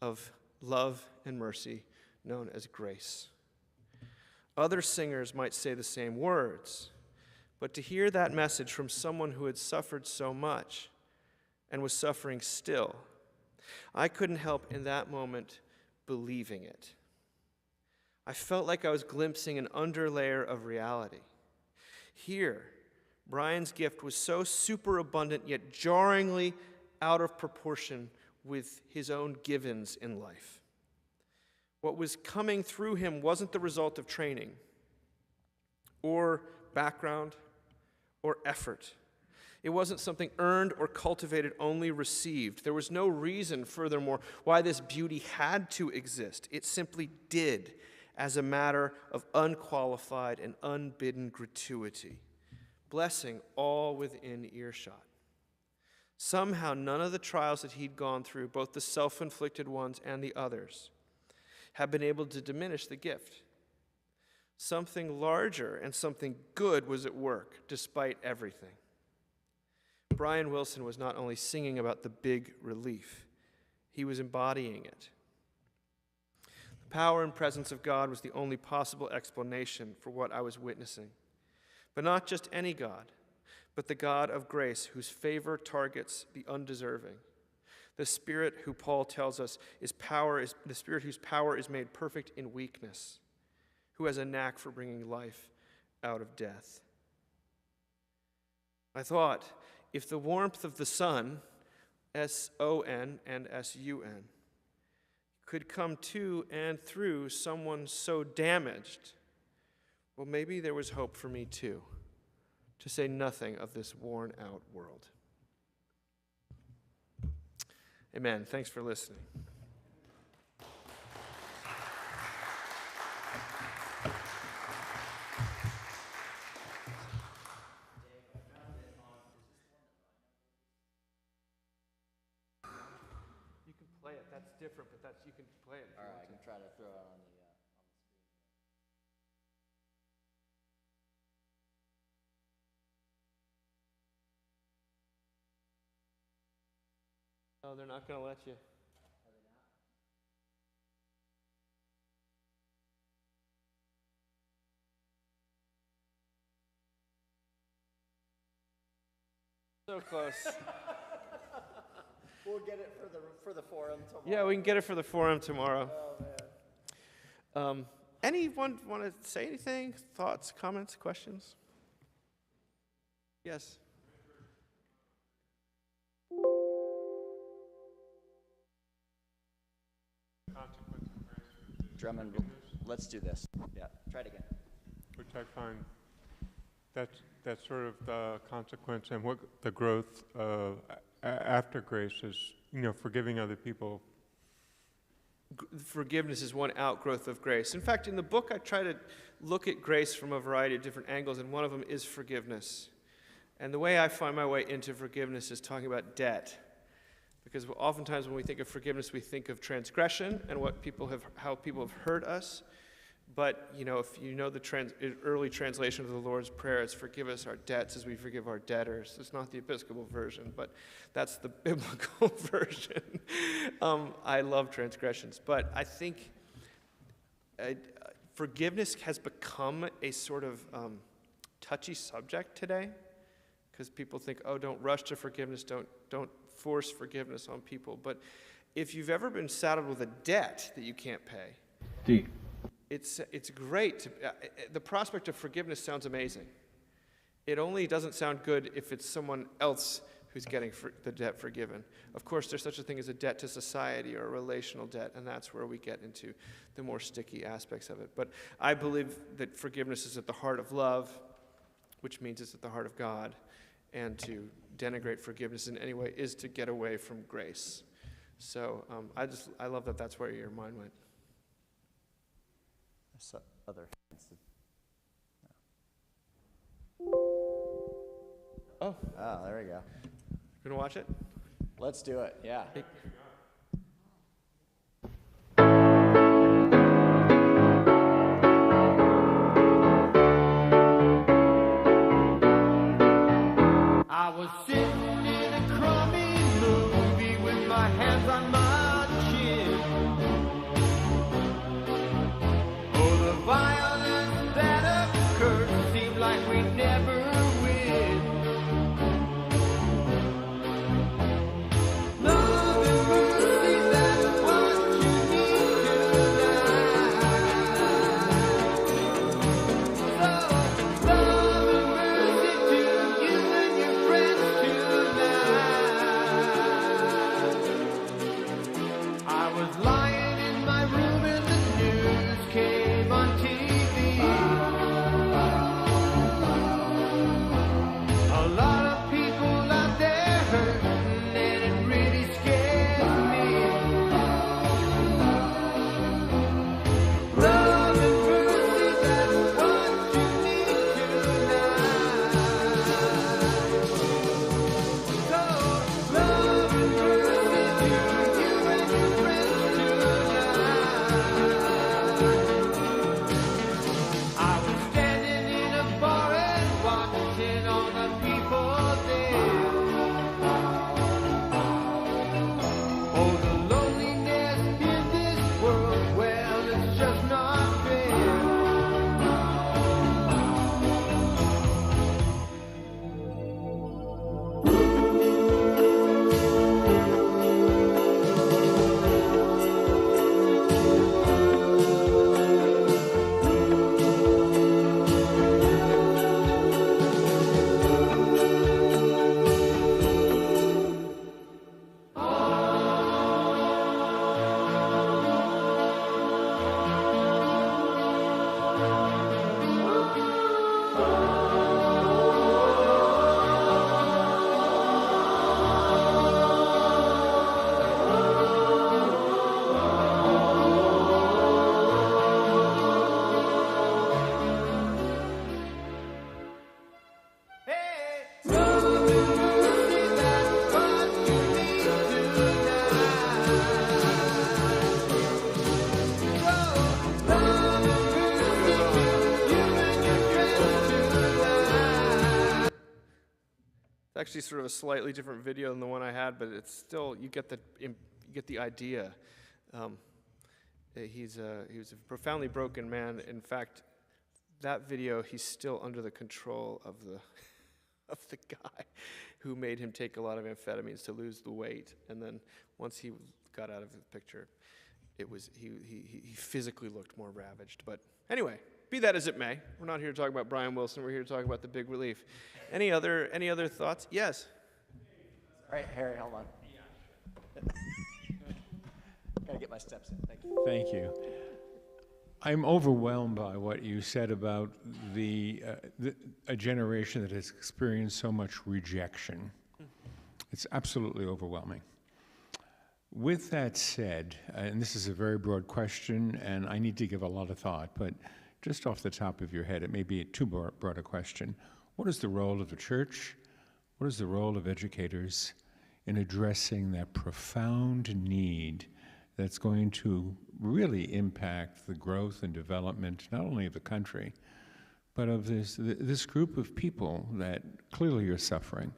Speaker 2: of love and mercy known as grace. Other singers might say the same words, but to hear that message from someone who had suffered so much and was suffering still, I couldn't help in that moment believing it. I felt like I was glimpsing an underlayer of reality. Here, Brian's gift was so superabundant yet jarringly out of proportion with his own givens in life. What was coming through him wasn't the result of training or background or effort. It wasn't something earned or cultivated, only received. There was no reason, furthermore, why this beauty had to exist. It simply did, as a matter of unqualified and unbidden gratuity, blessing all within earshot. Somehow, none of the trials that he'd gone through, both the self-inflicted ones and the others, have been able to diminish the gift. Something larger and something good was at work, despite everything. Brian Wilson was not only singing about the big relief, he was embodying it. The power and presence of God was the only possible explanation for what I was witnessing. But not just any God, but the God of grace, whose favor targets the undeserving. The Spirit who Paul tells us is the Spirit whose power is made perfect in weakness, who has a knack for bringing life out of death. I thought, if the warmth of the sun, S-O-N and S-U-N, could come to and through someone so damaged, well, maybe there was hope for me too, to say nothing of this worn-out world. Amen. Thanks for listening. You can play it. That's different, but you can play it.
Speaker 1: All right, I can try to throw it on the screen.
Speaker 2: No, they're not going to let you. So close.
Speaker 1: We'll get it for the forum tomorrow.
Speaker 2: Yeah, we can get it for the forum tomorrow. Oh, man. Anyone want to say anything? Thoughts, comments, questions? Yes.
Speaker 1: Drummond, let's do this. Yeah, try it again.
Speaker 5: Which I find that's sort of the consequence and what the growth after grace is, forgiving other people.
Speaker 2: Forgiveness is one outgrowth of grace. In fact, in the book, I try to look at grace from a variety of different angles, and one of them is forgiveness. And the way I find my way into forgiveness is talking about debt. Because oftentimes when we think of forgiveness, we think of transgression and how people have hurt us. But, if you know the early translation of the Lord's Prayer, it's forgive us our debts as we forgive our debtors. It's not the Episcopal version, but that's the biblical version. I love transgressions. But I think forgiveness has become a sort of touchy subject today. Because people think, don't rush to forgiveness, don't force forgiveness on people. But if you've ever been saddled with a debt that you can't pay, it's great. The prospect of forgiveness sounds amazing. It only doesn't sound good if it's someone else who's getting the debt forgiven. Of course, there's such a thing as a debt to society or a relational debt, and that's where we get into the more sticky aspects of it. But I believe that forgiveness is at the heart of love, which means it's at the heart of God. And to denigrate forgiveness in any way is to get away from grace. So I love that that's where your mind went.
Speaker 1: So other hands.
Speaker 2: Oh,
Speaker 1: Oh, there we go.
Speaker 2: gonna watch it?
Speaker 1: Let's do it. Yeah.
Speaker 6: I was sitting in a crummy movie with my hands on my chin. Oh, the violence that occurred seemed like we never win. Love and mercy, that's what you need tonight. So, love and mercy to you and your friends tonight. I was lying in my room and the news came on TV. A lot of people out there hurting and it really scares me. Love and mercy, that's what you need tonight. So, love and mercy to you and your friends tonight. I was standing in a bar and watching all the people there. Oh, the loneliness in this world, well, it's just not fair. Hey, love and mercy, that's what you need tonight. So, love and mercy to you and your friends tonight.
Speaker 2: It's actually sort of a slightly different video than the one I had, but it's still, you get the idea. He was a profoundly broken man. In fact, that video, he's still under the control of the of the guy who made him take a lot of amphetamines to lose the weight. And then once he got out of the picture, it was he physically looked more ravaged. But anyway, be that as it may, we're not here to talk about Brian Wilson. We're here to talk about the big relief. Any other thoughts? Yes.
Speaker 1: All right, Harry, hold on. Gotta get my steps in. Thank you.
Speaker 7: Thank you. I'm overwhelmed by what you said about a generation that has experienced so much rejection. It's absolutely overwhelming. With that said, and this is a very broad question, and I need to give a lot of thought, but just off the top of your head, it may be a too broad a question. What is the role of the church? What is the role of educators in addressing that profound need that's going to really impact the growth and development, not only of the country, but of this group of people that clearly are suffering,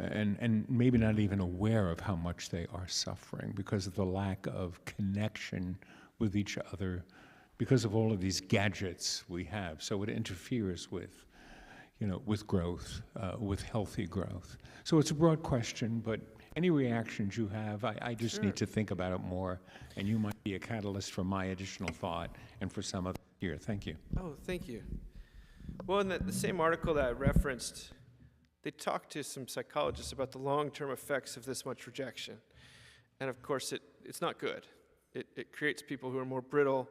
Speaker 7: and maybe not even aware of how much they are suffering because of the lack of connection with each other, because of all of these gadgets we have. So it interferes with, with growth, with healthy growth. So it's a broad question, but any reactions you have, I just need to think about it more, and you might be a catalyst for my additional thought and for some other here. Thank you.
Speaker 2: Oh, thank you. Well, in the same article that I referenced, they talked to some psychologists about the long-term effects of this much rejection. And of course, it's not good. It creates people who are more brittle,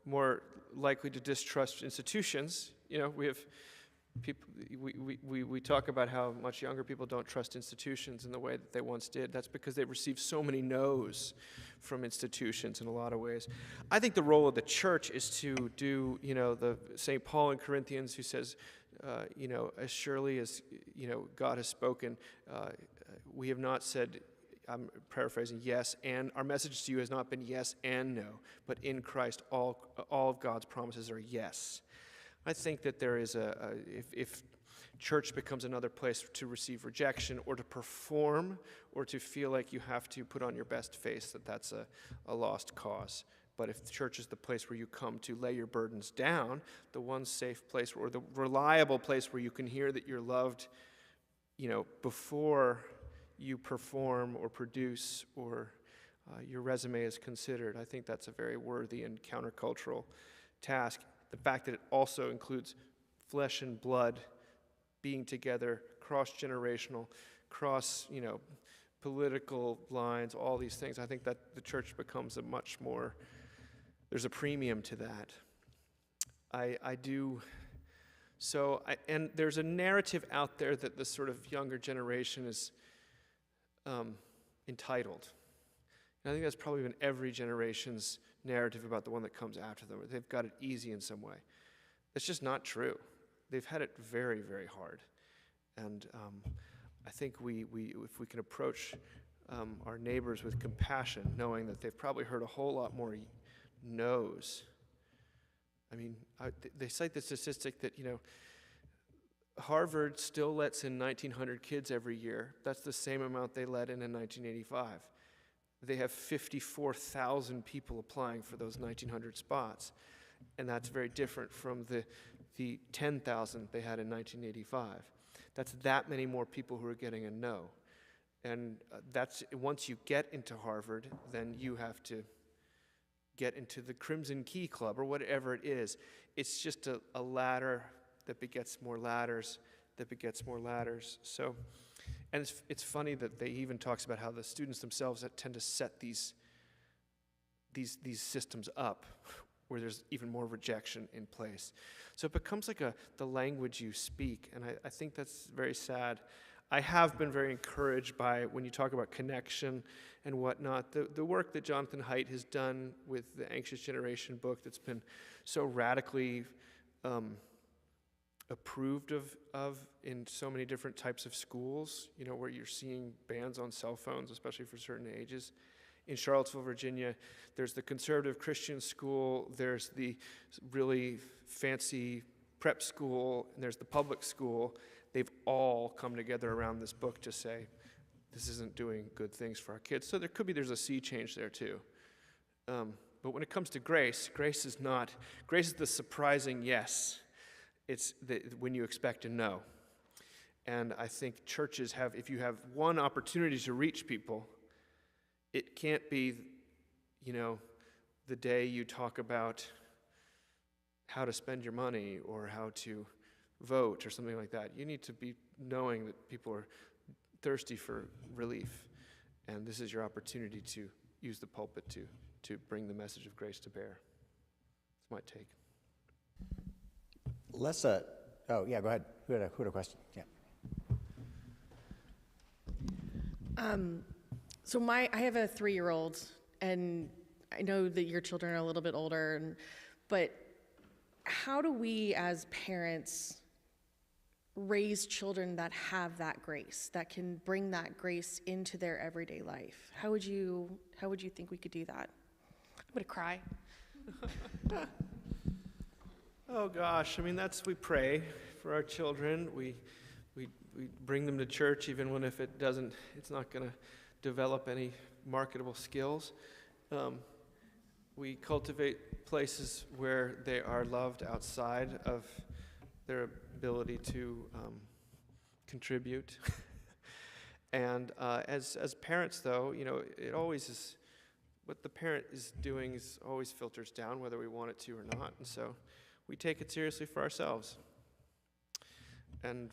Speaker 2: more likely to distrust institutions. We have people, we talk about how much younger people don't trust institutions in the way that they once did. That's because they've received so many no's from institutions in a lot of ways. I think the role of the church is to do, the St. Paul in Corinthians, who says, as surely as, God has spoken, we have not said, I'm paraphrasing, yes, and our message to you has not been yes and no, but in Christ all of God's promises are yes. I think that there is if church becomes another place to receive rejection or to perform or to feel like you have to put on your best face, that's a lost cause. But if the church is the place where you come to lay your burdens down, the one safe place or the reliable place where you can hear that you're loved, before you perform or produce or your resume is considered, I think that's a very worthy and countercultural task. The fact that it also includes flesh and blood being together, cross-generational, political lines, all these things, I think that the church becomes there's a premium to that. And there's a narrative out there that the sort of younger generation is entitled. And I think that's probably been every generation's narrative about the one that comes after them. They've got it easy in some way. That's just not true. They've had it very, very hard. And I think if we can approach our neighbors with compassion, knowing that they've probably heard a whole lot more no's. I mean, they cite the statistic that, Harvard still lets in 1,900 kids every year. That's the same amount they let in 1985. They have 54,000 people applying for those 1,900 spots. And that's very different from the 10,000 they had in 1985. That's that many more people who are getting a no. And once you get into Harvard, then you have to get into the Crimson Key Club or whatever it is. It's just a ladder that begets more ladders, that begets more ladders. So, and it's funny that they even talks about how the students themselves that tend to set these systems up where there's even more rejection in place. So it becomes like the language you speak, and I think that's very sad. I have been very encouraged by, when you talk about connection and whatnot, the work that Jonathan Haidt has done with the Anxious Generation book that's been so radically approved of in so many different types of schools, where you're seeing bans on cell phones, especially for certain ages. In Charlottesville, Virginia, there's the conservative Christian school, there's the really fancy prep school, and there's the public school. They've all come together around this book to say, this isn't doing good things for our kids. So there's a sea change there too. But when it comes to grace is the surprising yes. It's when you expect a no. And I think churches if you have one opportunity to reach people, it can't be, the day you talk about how to spend your money or how to vote or something like that. You need to be knowing that people are thirsty for relief. And this is your opportunity to use the pulpit to bring the message of grace to bear. It's my take.
Speaker 1: Let's, oh yeah, go ahead. Who had a question? Yeah.
Speaker 8: So I have a 3-year-old, and I know that your children are a little bit older, but how do we as parents raise children that have that grace, that can bring that grace into their everyday life? How would you think we could do that? I'm gonna cry.
Speaker 2: Oh gosh, we pray for our children. We bring them to church even when it's not gonna develop any marketable skills. We cultivate places where they are loved outside of their ability to contribute. And as parents, though, it always is, what the parent is doing is always filters down, whether we want it to or not. And so we take it seriously for ourselves. And,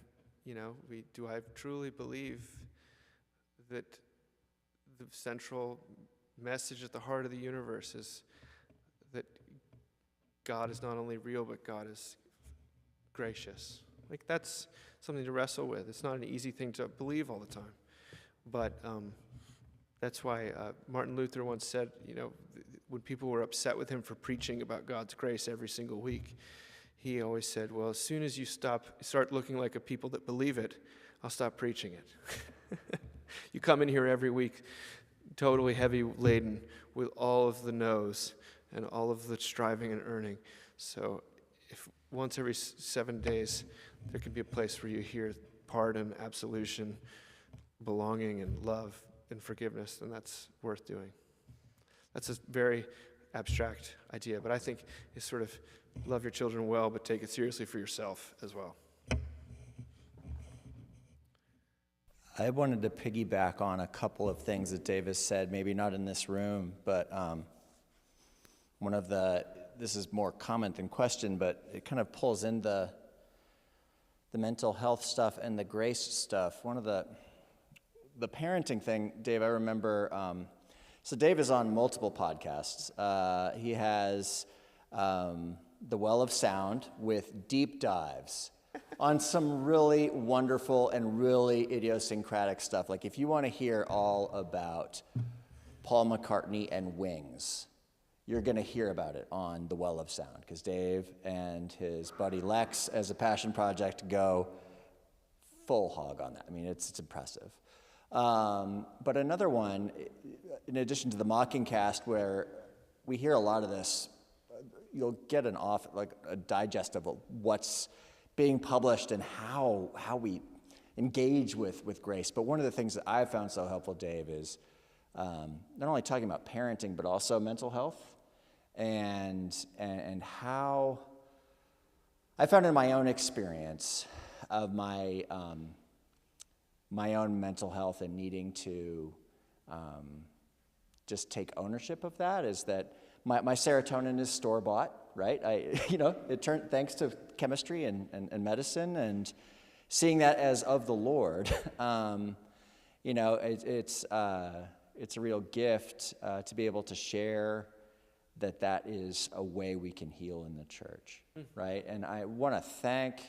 Speaker 2: do I truly believe that the central message at the heart of the universe is that God is not only real, but God is gracious. Like, that's something to wrestle with. It's not an easy thing to believe all the time. But that's why Martin Luther once said, when people were upset with him for preaching about God's grace every single week, he always said, well, as soon as you start looking like a people that believe it, I'll stop preaching it. You come in here every week totally heavy laden with all of the no's and all of the striving and earning. So if once every 7 days there can be a place where you hear pardon, absolution, belonging, and love and forgiveness, then that's worth doing. That's a very abstract idea, but I think it's sort of love your children well, but take it seriously for yourself as well.
Speaker 1: I wanted to piggyback on a couple of things that Davis said, maybe not in this room, but this is more comment than question, but it kind of pulls in the mental health stuff and the grace stuff. One of the parenting thing, Dave, I remember, so Dave is on multiple podcasts. He has The Well of Sound with deep dives on some really wonderful and really idiosyncratic stuff. Like, if you want to hear all about Paul McCartney and Wings, you're going to hear about it on The Well of Sound, because Dave and his buddy Lex, as a passion project, go full hog on that. I mean, it's impressive. But another one, in addition to the Mockingcast, where we hear a lot of this, you'll get a digest of what's being published and how we engage with grace. But one of the things that I've found so helpful, Dave, is not only talking about parenting, but also mental health, and how I found in my own experience of my own mental health and needing to just take ownership of that, is that my serotonin is store-bought, right? It turned thanks to chemistry and medicine, and seeing that as of the Lord. It's a real gift to be able to share that is a way we can heal in the church, right? And I want to thank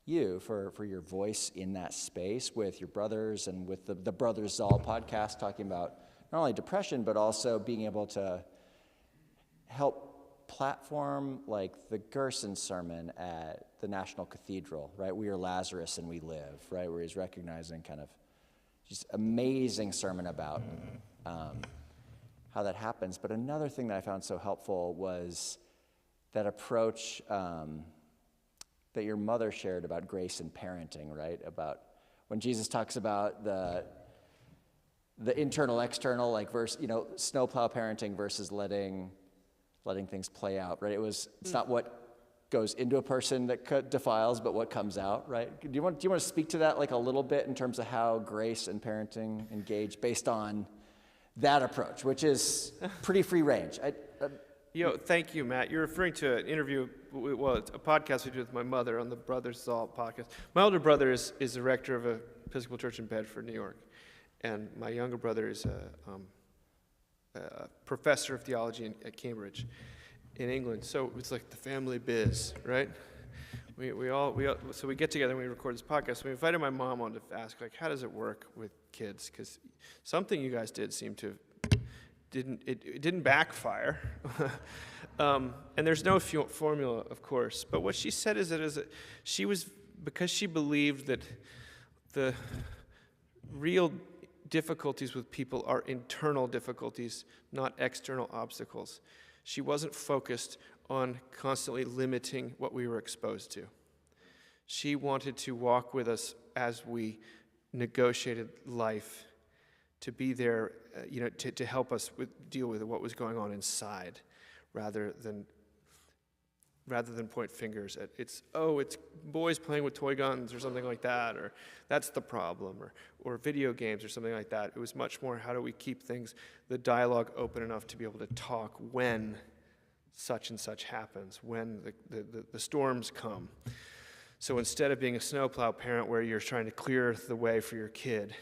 Speaker 1: you for your voice in that space with your brothers and with the Brothers Zahl podcast, talking about not only depression, but also being able to help platform like the Gerson sermon at the National Cathedral, right? We are Lazarus and we live, right? Where he's recognizing kind of just amazing sermon about how that happens. But another thing that I found so helpful was that approach that your mother shared about grace and parenting, right? About when Jesus talks about the internal, external, like snowplow parenting versus letting things play out, right? It's not what goes into a person that defiles, but what comes out, right? Do you want to speak to that like a little bit in terms of how grace and parenting engage based on that approach, which is pretty free range?
Speaker 2: Thank you, Matt. You're referring to an interview, it's a podcast we did with my mother on the Brothers Zahl podcast. My older brother is the rector of a Episcopal church in Bedford, New York, and my younger brother is a professor of theology at Cambridge in England. So it's like the family biz, right? So we get together and we record this podcast. So we invited my mom on to ask, like, how does it work with kids? Because something you guys did seemed to didn't backfire. And there's no formula, of course. But what she said is that because she believed that the real difficulties with people are internal difficulties, not external obstacles. She wasn't focused on constantly limiting what we were exposed to. She wanted to walk with us as we negotiated life, to be there, to help us deal with what was going on inside, rather than point fingers at it's boys playing with toy guns or something like that, or that's the problem, or video games or something like that. It was much more, how do we keep the dialogue open enough to be able to talk when such and such happens, when the storms come. So instead of being a snowplow parent where you're trying to clear the way for your kid,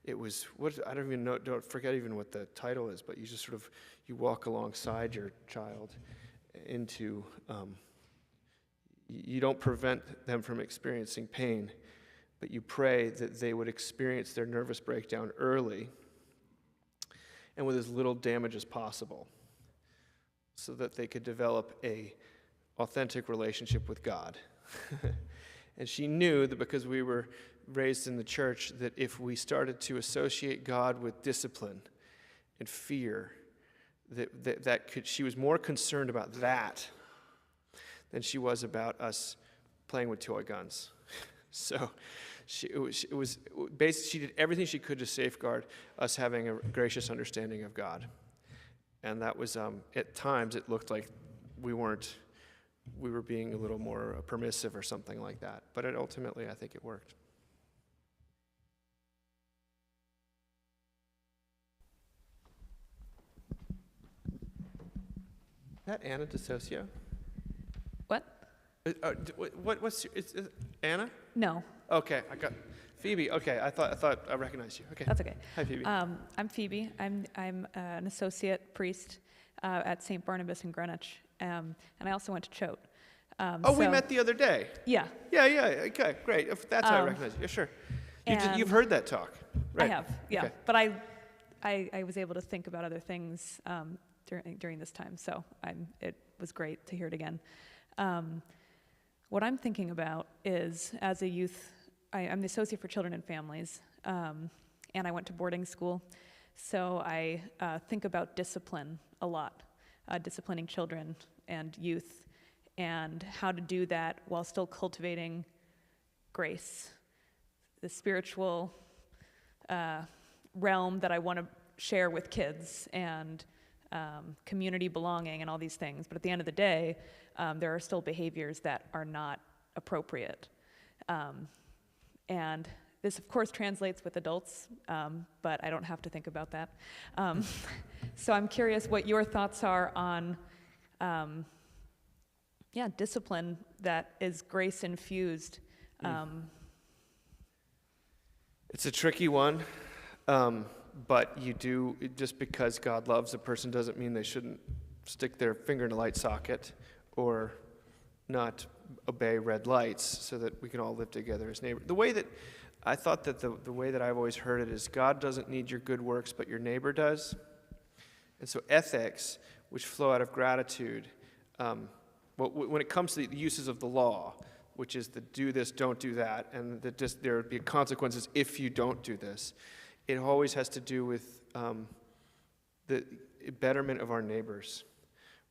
Speaker 2: it was, I don't even know, don't forget even what the title is, but you just sort of, you walk alongside your child into You don't prevent them from experiencing pain, but you pray that they would experience their nervous breakdown early and with as little damage as possible, so that they could develop a authentic relationship with God. And she knew that because we were raised in the church, that if we started to associate God with discipline and fear, she was more concerned about that than she was about us playing with toy guns. So she did everything she could to safeguard us having a gracious understanding of God. And that was, at times, it looked like we were being a little more permissive or something like that. But ultimately, I think it worked. Is that Anna DeSocio?
Speaker 9: What?
Speaker 2: What's Anna?
Speaker 9: No,
Speaker 2: Okay, I got Phoebe. Okay, I thought I recognized you. Okay.
Speaker 9: that's okay.
Speaker 2: Hi, Phoebe.
Speaker 9: I'm Phoebe. I'm an associate priest at St. Barnabas in Greenwich, and I also went to Choate.
Speaker 2: We met the other day.
Speaker 9: Yeah,
Speaker 2: Yeah. Okay, great. If that's how I recognize you. Yeah, sure. You've heard that talk, right?
Speaker 9: I have. Yeah,
Speaker 2: Okay.
Speaker 9: but I was able to think about other things during this time, so it was great to hear it again. What I'm thinking about is, as a youth, I'm the associate for children and families, and I went to boarding school, so I think about discipline a lot, disciplining children and youth, and how to do that while still cultivating grace, the spiritual realm that I want to share with kids, and community belonging and all these things. But at the end of the day, there are still behaviors that are not appropriate. And this, of course, translates with adults, but I don't have to think about that. So I'm curious what your thoughts are on discipline that is grace-infused.
Speaker 2: It's a tricky one, but just because God loves a person doesn't mean they shouldn't stick their finger in a light socket or not obey red lights so that we can all live together as neighbors. The way that I thought that the way that I've always heard it is God doesn't need your good works, but your neighbor does. And so ethics, which flow out of gratitude, when it comes to the uses of the law, which is the do this, don't do that, and that there would be consequences if you don't do this, it always has to do with the betterment of our neighbors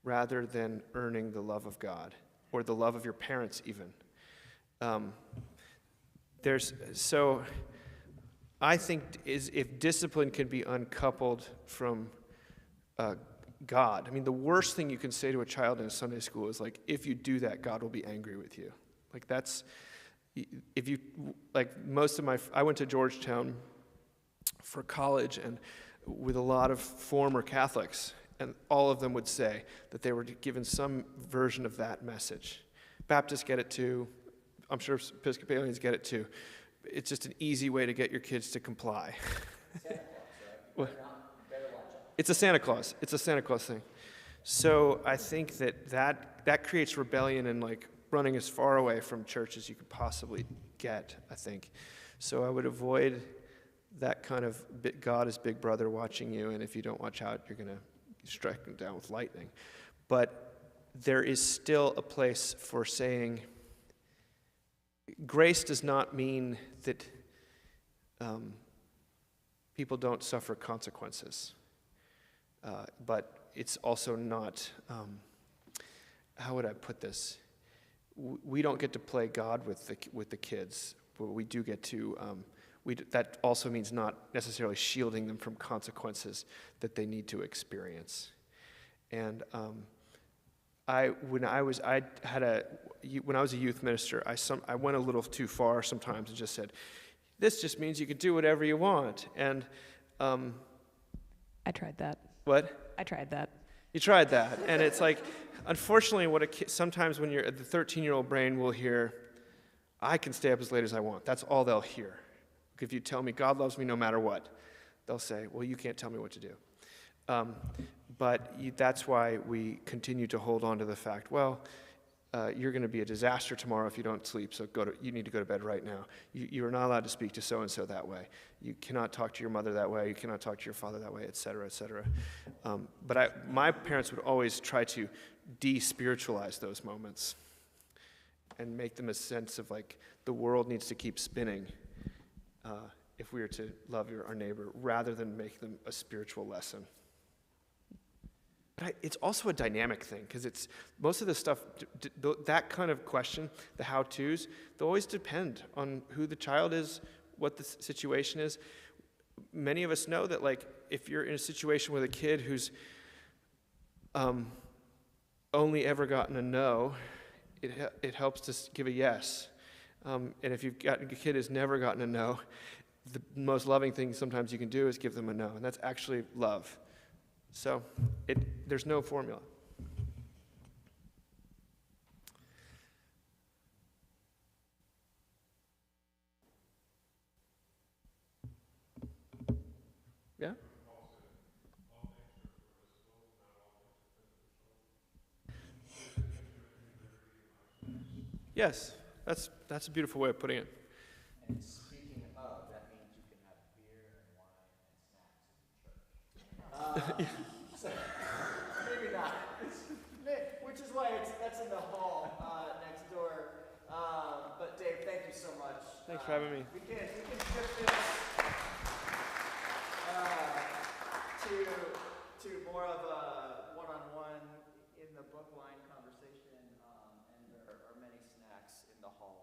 Speaker 2: rather than earning the love of God or the love of your parents even. I think if discipline can be uncoupled from God, I mean, the worst thing you can say to a child in a Sunday school is like, if you do that, God will be angry with you. Like I went to Georgetown for college and with a lot of former Catholics, and all of them would say that they were given some version of that message. Baptists get it too. I'm sure Episcopalians get it too. It's just an easy way to get your kids to comply.
Speaker 1: Santa Claus, right?
Speaker 2: It's a Santa Claus. It's a Santa Claus thing. So I think that creates rebellion and like running as far away from church as you could possibly get, I think. So I would avoid that kind of God is big brother watching you, and if you don't watch out, you're going to strike them down with lightning. But there is still a place for saying grace does not mean that people don't suffer consequences. But it's also not, how would I put this? We don't get to play God with the kids, but we do get to, that also means not necessarily shielding them from consequences that they need to experience. And when I was a youth minister, I went a little too far sometimes and just said, this just means you can do whatever you want. And
Speaker 9: I tried that.
Speaker 2: What?
Speaker 9: I tried that.
Speaker 2: You tried that. And it's like, unfortunately, sometimes when the 13-year-old brain will hear, I can stay up as late as I want. That's all they'll hear. If you tell me God loves me no matter what, they'll say, well, you can't tell me what to do. But that's why we continue to hold on to the fact, well, you're going to be a disaster tomorrow if you don't sleep, so you need to go to bed right now. You are not allowed to speak to so-and-so that way. You cannot talk to your mother that way. You cannot talk to your father that way, et cetera, et cetera. But my parents would always try to de-spiritualize those moments and make them a sense of like the world needs to keep spinning if we are to love our neighbor, rather than make them a spiritual lesson. But it's also a dynamic thing, because it's most of the stuff, that kind of question, the how-tos, they always depend on who the child is, what the situation is. Many of us know that, like, if you're in a situation with a kid who's only ever gotten a no, it helps to give a yes. And if you've got a kid who's never gotten a no, the most loving thing sometimes you can do is give them a no, and that's actually love. So there's no formula. Yeah? Yes, that's a beautiful way of putting it.
Speaker 1: And speaking of, that means you can have beer and wine and snacks in church. So, maybe not. Which is why that's in the hall next door. But Dave, thank you so much.
Speaker 2: Thanks for having me.
Speaker 1: We can shift this to more of a one-on-one in the book wine conversation, and there are many snacks in the hall.